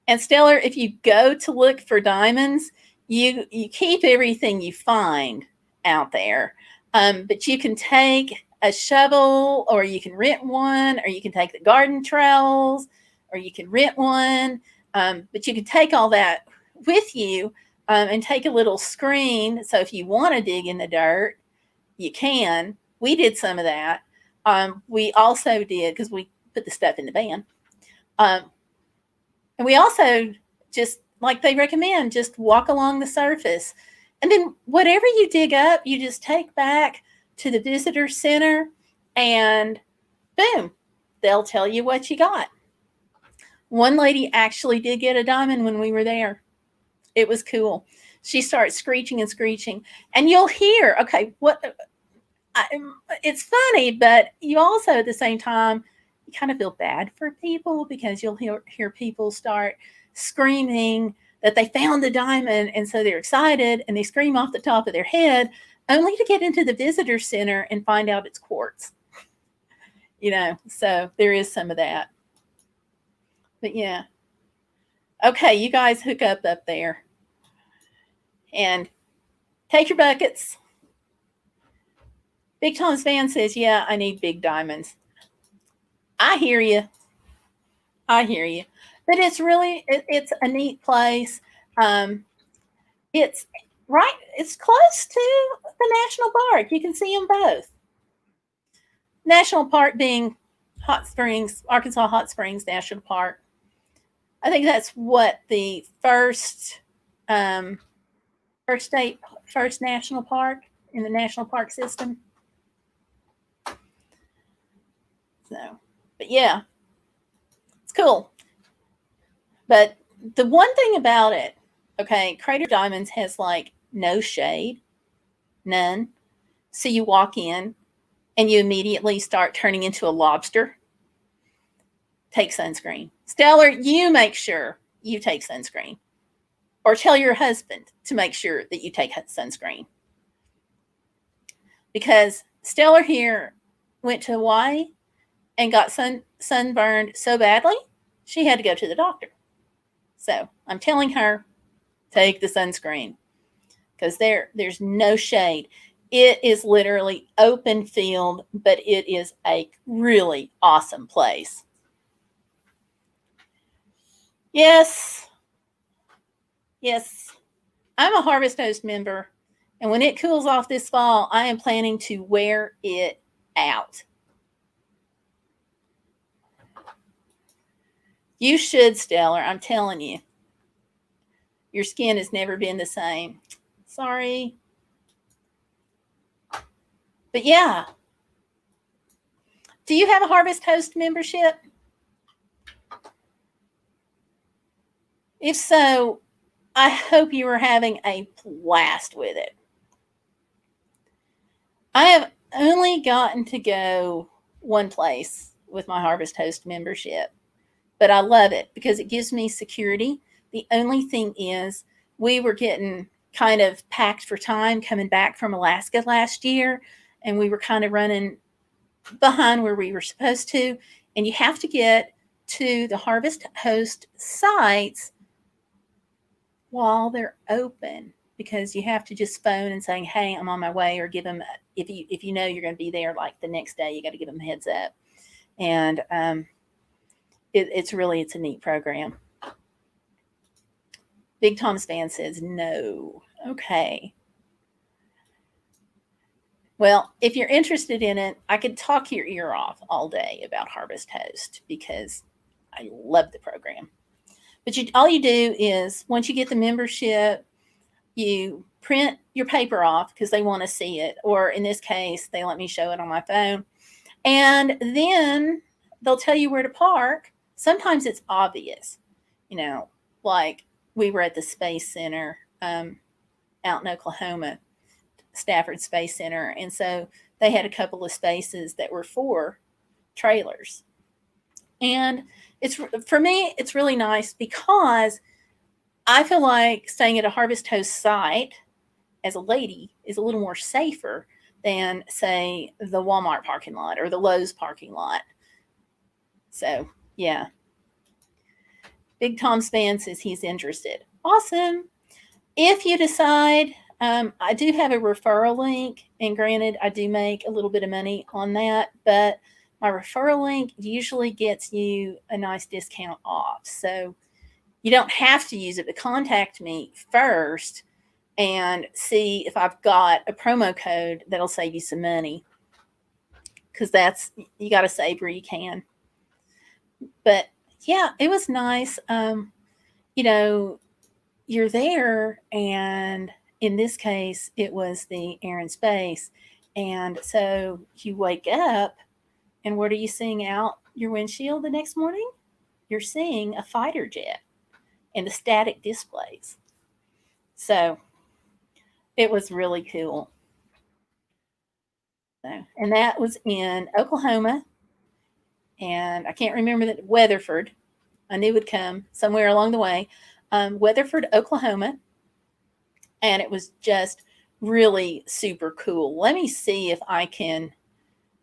And Stellar, if you go to look for diamonds, you keep everything you find out there. But you can take a shovel, or you can rent one, or you can take the garden trowels, or you can rent one. But you can take all that with you, and take a little screen. So if you want to dig in the dirt, you can. We did some of that. We also did, because we put the stuff in the van. And we also, just like they recommend, just walk along the surface. And then whatever you dig up, you just take back to the visitor center, and boom, they'll tell you what you got. One lady actually did get a diamond when we were there. It was cool. She starts screeching and screeching, and you'll hear, okay, it's funny, but you also at the same time, you kind of feel bad for people, because you'll hear people start screaming that they found the diamond, and so they're excited and they scream off the top of their head, only to get into the visitor center and find out it's quartz. So there is some of that. But yeah. Okay, you guys hook up there. And take your buckets. Big Tom's Van says, yeah, I need big diamonds. I hear you. But it's really, it's a neat place. It's close to the national park. You can see them both. National Park being Arkansas Hot Springs National Park. I think that's what the first national park in the national park system. So, but yeah, it's cool. But the one thing about it, okay, Crater Diamonds has like no shade, none. So you walk in and you immediately start turning into a lobster. Take sunscreen. Stellar, you make sure you take sunscreen. Or tell your husband to make sure that you take sunscreen. Because Stellar here went to Hawaii and got sunburned so badly, she had to go to the doctor. So I'm telling her, take the sunscreen, because there's no shade. It is literally open field, but it is a really awesome place. Yes. I'm a Harvest Host member, and when it cools off this fall, I am planning to wear it out. You should, Stellar. I'm telling you. Your skin has never been the same. Sorry. But yeah. Do you have a Harvest Host membership? If so, I hope you are having a blast with it. I have only gotten to go one place with my Harvest Host membership, but I love it because it gives me security. The only thing is, we were getting kind of packed for time coming back from Alaska last year, and we were kind of running behind where we were supposed to. And you have to get to the Harvest Host sites while they're open, because you have to just phone and saying, hey, I'm on my way, or give them, if you know you're going to be there like the next day, you got to give them a heads up. And it's a neat program. Big Tom's Van says no. Okay. Well, if you're interested in it, I could talk your ear off all day about Harvest Host, because I love the program. But all you do is, once you get the membership, you print your paper off because they want to see it, or in this case, they let me show it on my phone. And then they'll tell you where to park. Sometimes it's obvious, like we were at the Space Center out in Oklahoma, Stafford Space Center. And so they had a couple of spaces that were for trailers. And for me, it's really nice because I feel like staying at a Harvest Host site as a lady is a little more safer than, say, the Walmart parking lot or the Lowe's parking lot. So, yeah. Big Tom Span says he's interested. Awesome. If you decide, I do have a referral link, and granted, I do make a little bit of money on that, but my referral link usually gets you a nice discount off. So you don't have to use it, but contact me first and see if I've got a promo code that'll save you some money, because you got to save where you can. But yeah, it was nice. You're there, and in this case, it was the Air and Space. And so you wake up, and what are you seeing out your windshield the next morning? You're seeing a fighter jet and the static displays. So it was really cool. And that was in Oklahoma. And I can't remember that Weatherford. I knew it would come somewhere along the way. Weatherford, Oklahoma. And it was just really super cool. Let me see if I can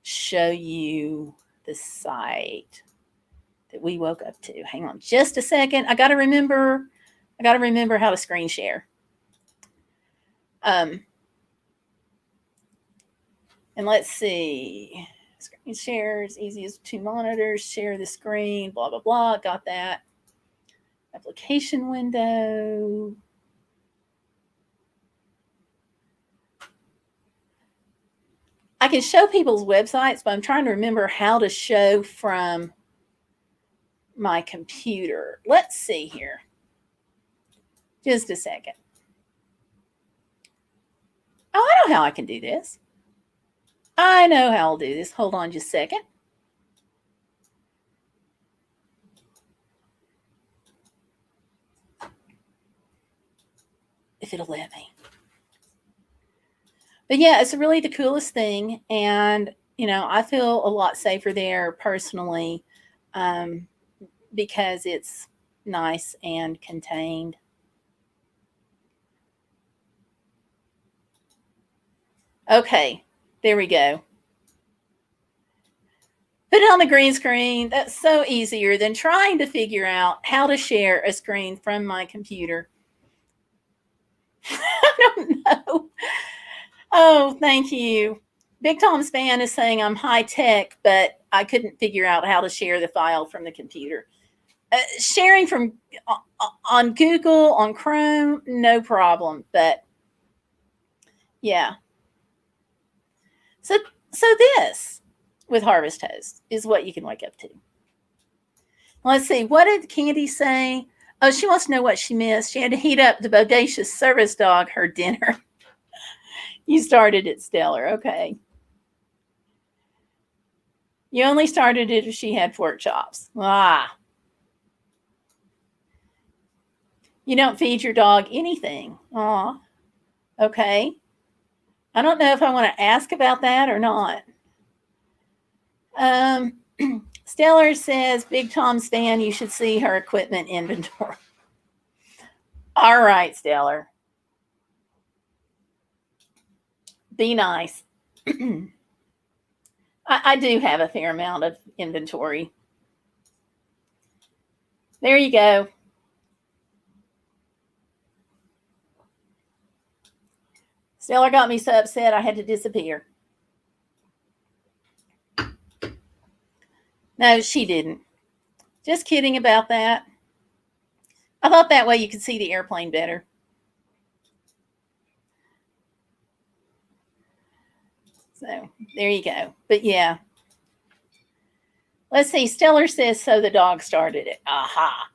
show you the site that we woke up to. Hang on just a second. I got to remember how to screen share. And let's see. Screen share is easy as 2 monitors. Share the screen, blah, blah, blah. Got that. Application window. I can show people's websites, but I'm trying to remember how to show from my computer. Let's see here. Just a second. Oh, I know how I can do this. I know how I'll do this. Hold on just a second. If it'll let me. But yeah, it's really the coolest thing. And, I feel a lot safer there personally because it's nice and contained. Okay, there we go. Put it on the green screen. That's so easier than trying to figure out how to share a screen from my computer. I don't know. Oh, thank you. Big Tom Span is saying I'm high tech, but I couldn't figure out how to share the file from the computer. Sharing from on Google, on Chrome, no problem. But yeah. So this with Harvest Host is what you can wake up to. Let's see. What did Candy say? Oh, she wants to know what she missed. She had to heat up the bodacious service dog her dinner. You started it, Stellar. Okay. You only started it if she had pork chops. Ah. You don't feed your dog anything. Aw. Okay. I don't know if I want to ask about that or not. Stellar says, Big Tom Stan, you should see her equipment inventory. All right, Stellar. Be nice. I do have a fair amount of inventory. There you go. Stellar got me so upset I had to disappear. No, she didn't. Just kidding about that. I thought that way you could see the airplane better. So there you go. But yeah. Let's see. Stellar says, so the dog started it. Aha.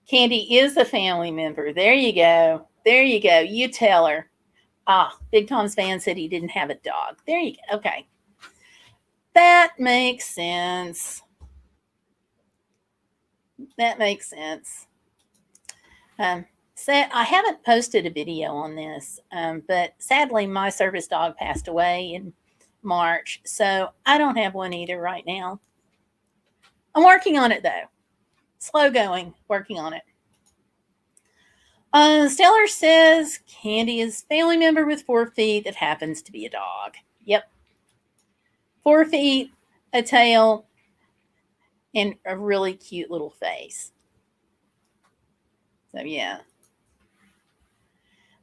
Candy is a family member. There you go. There you go. You tell her. Big Tom's fan said he didn't have a dog. There you go. Okay. That makes sense. That makes sense. I haven't posted a video on this, but sadly, my service dog passed away in March, so I don't have one either right now. I'm working on it though. Slow going, working on it. Stellar says Candy is a family member with 4 feet that happens to be a dog. Yep. 4 feet, a tail, and a really cute little face. So yeah.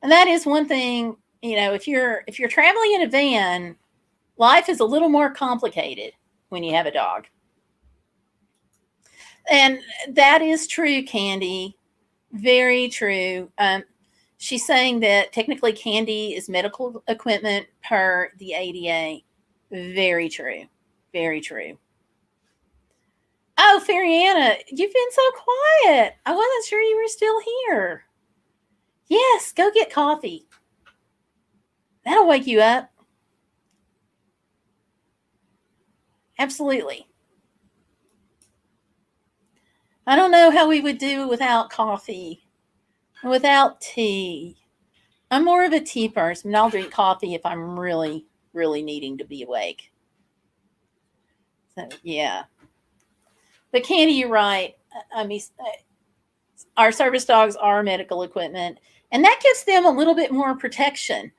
And that is one thing, if you're traveling in a van, life is a little more complicated when you have a dog. And that is true, Candy. Very true. She's saying that technically Candy is medical equipment per the ADA. Very true. Very true. Oh, Fairyana, you've been so quiet. I wasn't sure you were still here. Yes, go get coffee. That'll wake you up. Absolutely. I don't know how we would do without coffee, without tea. I'm more of a tea person. I'll drink coffee if I'm really, really needing to be awake. So, yeah. But Candy, you're right. I mean, our service dogs are medical equipment, and that gives them a little bit more protection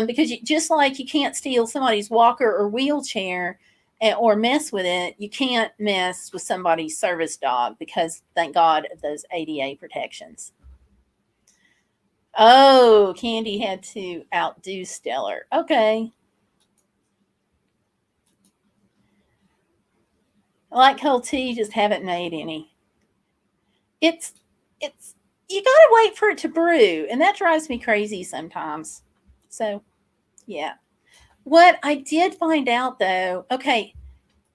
because just like you can't steal somebody's walker or wheelchair or mess with it, you can't mess with somebody's service dog because, thank God, of those ADA protections. Oh, Candy had to outdo Stellar. Okay. I like cold tea, just haven't made any. It's you gotta wait for it to brew, and that drives me crazy sometimes. So, yeah. What I did find out though, okay,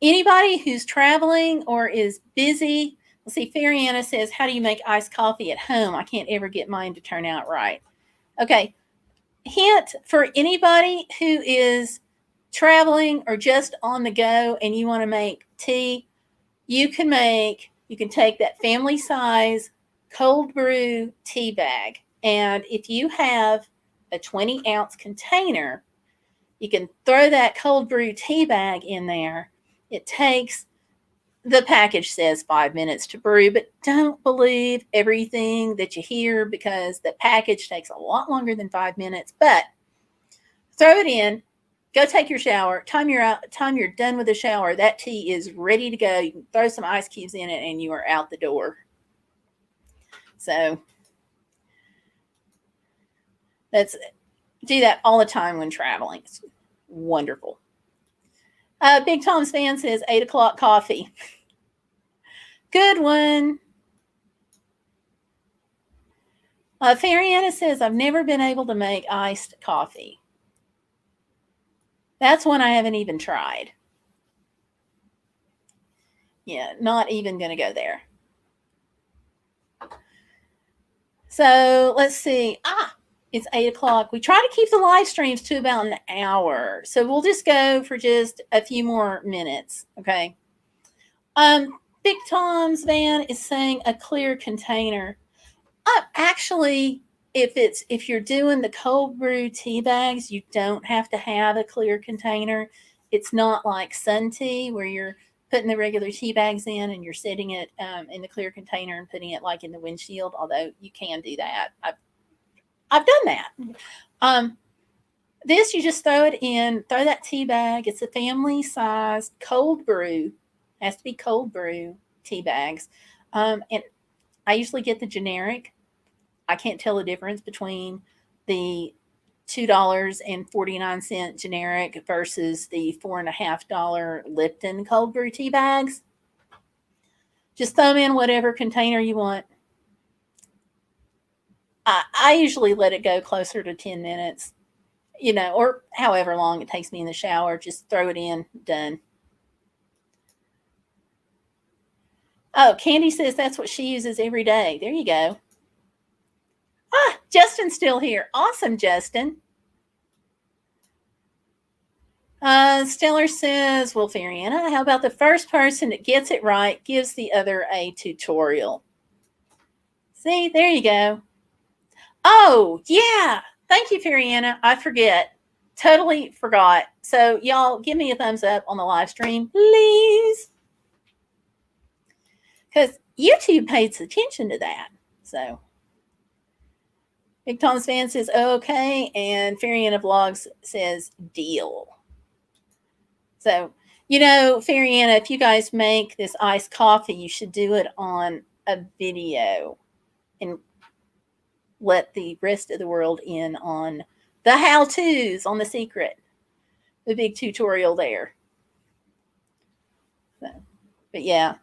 anybody who's traveling or is busy, let's see, Fairyana says, how do you make iced coffee at home? I can't ever get mine to turn out right. Okay, hint for anybody who is traveling or just on the go and you want to make tea, you can take that family size cold brew tea bag. And if you have a 20-ounce container, you can throw that cold brew tea bag in there. It takes, the package says 5 minutes to brew, but don't believe everything that you hear because the package takes a lot longer than 5 minutes. But throw it in, go take your shower. Time you're done with the shower, that tea is ready to go. You can throw some ice cubes in it, and you are out the door. So do that all the time when traveling. It's wonderful. Big Tom's fan says 8 o'clock coffee. Good one. Fairyana says, I've never been able to make iced coffee. That's one I haven't even tried. Yeah, not even going to go there. So let's see. It's 8 o'clock. We try to keep the live streams to about an hour. So we'll just go for just a few more minutes. Okay. Big Tom's van is saying a clear container. Actually, if you're doing the cold brew tea bags, you don't have to have a clear container. It's not like Sun Tea where you're putting the regular tea bags in and you're setting it in the clear container and putting it like in the windshield. Although you can do that, I've done that. This you just throw it in, throw that tea bag. It's a family sized cold brew. Has to be cold brew tea bags, and I usually get the generic. I can't tell the difference between the $2.49 generic versus the $4.50 Lipton cold brew tea bags. Just throw them in whatever container you want. I usually let it go closer to 10 minutes, or however long it takes me in the shower. Just throw it in, done. Oh, Candy says that's what she uses every day. There you go. Justin's still here. Awesome, Justin. Stellar says, well, Fariana, how about the first person that gets it right gives the other a tutorial? See, there you go. Oh, yeah. Thank you, Fariana. I forget. Totally forgot. So, y'all, give me a thumbs up on the live stream, please. Because YouTube pays attention to that. So, Big Tom's fan says, okay. And Fariana Vlogs says, deal. So, Fariana, if you guys make this iced coffee, you should do it on a video and let the rest of the world in on the how-tos, on the secret. The big tutorial there. So, but yeah.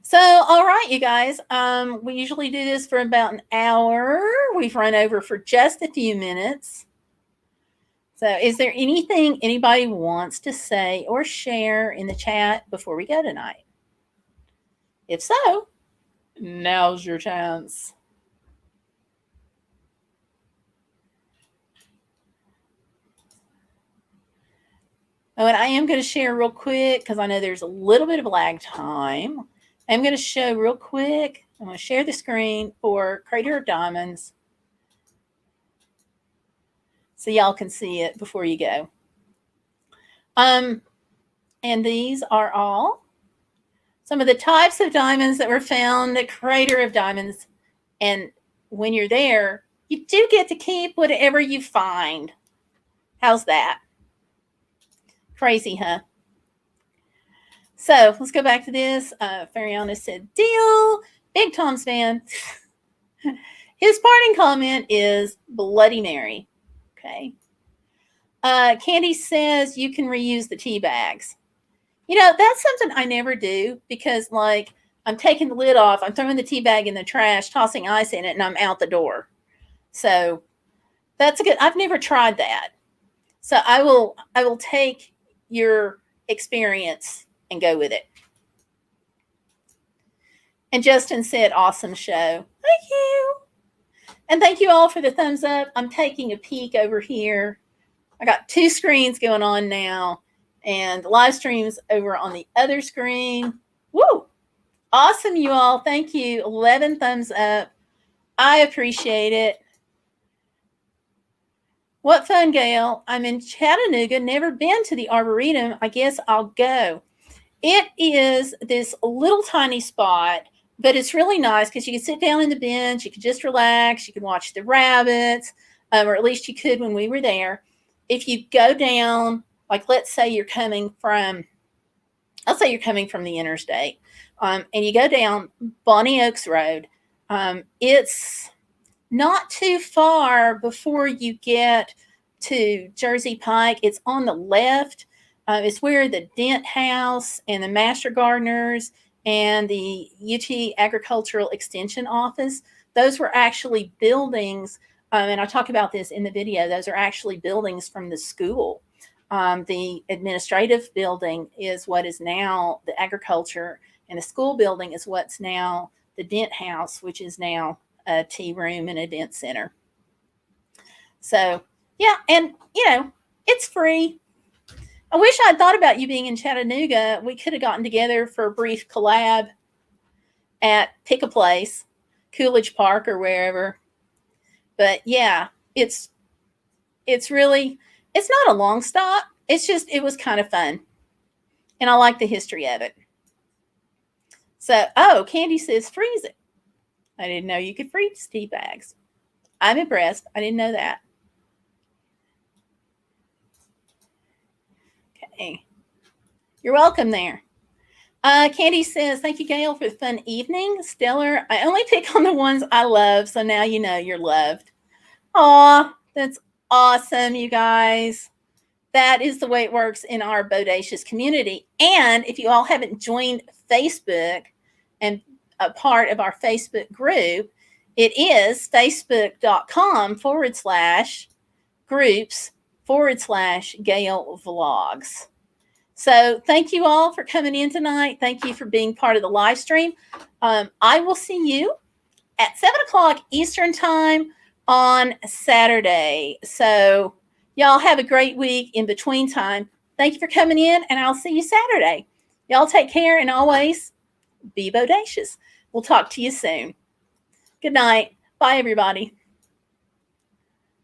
So, all right, you guys. We usually do this for about an hour. We've run over for just a few minutes. So, is there anything anybody wants to say or share in the chat before we go tonight? If so, now's your chance. Oh, and I am going to share real quick because I know there's a little bit of lag time. I'm going to show real quick. I'm going to share the screen for Crater of Diamonds so y'all can see it before you go. And these are all some of the types of diamonds that were found at Crater of Diamonds. And when you're there, you do get to keep whatever you find. How's that? Crazy, huh? So let's go back to this. Fariana said, deal. Big Tom's fan. His parting comment is Bloody Mary. Okay. Candy says you can reuse the tea bags. That's something I never do because, I'm taking the lid off, I'm throwing the tea bag in the trash, tossing ice in it, and I'm out the door. So that's a good. I've never tried that. So I will take your experience and go with it. And Justin said, awesome show. Thank you. And thank you all for the thumbs up. I'm taking a peek over here. I got 2 screens going on now. And the live stream's over on the other screen. Woo! Awesome, you all. Thank you. 11 thumbs up. I appreciate it. What fun, Gayle. I'm in Chattanooga. Never been to the Arboretum. I guess I'll go. It is this little tiny spot, but it's really nice because you can sit down on the bench. You can just relax. You can watch the rabbits, or at least you could when we were there. If you go down, let's say you're coming from, the interstate, and you go down Bonnie Oaks Road. It's not too far before you get to Jersey Pike. It's on the left. It's where the Dent House and the Master Gardeners and the UT Agricultural Extension Office, those were actually buildings, and I talk about this in the video, those are actually buildings from the school. The administrative building is what is now the agriculture, and the school building is what's now the Dent House, which is now a tea room and event center. So, yeah, and, it's free. I wish I'd thought about you being in Chattanooga. We could have gotten together for a brief collab at Pick a Place, Coolidge Park or wherever. But yeah, it's not a long stop. It's just, it was kind of fun. And I like the history of it. So, Candy says freeze it. I didn't know you could freeze tea bags. I'm impressed. I didn't know that. Okay. You're welcome there. Candy says, thank you, Gayle, for the fun evening. Stellar, I only pick on the ones I love, so now you know you're loved. Aw, that's awesome, you guys. That is the way it works in our bodacious community. And if you all haven't joined Facebook and a part of our Facebook group, it is facebook.com/groups/Gayle Vlogs. So thank you all for coming in tonight. Thank you for being part of the live stream. I will see you at 7 o'clock Eastern time on Saturday. So y'all have a great week in between time. Thank you for coming in, and I'll see you Saturday. Y'all take care, and always be bodacious. We'll talk to you soon. Good night. Bye, everybody.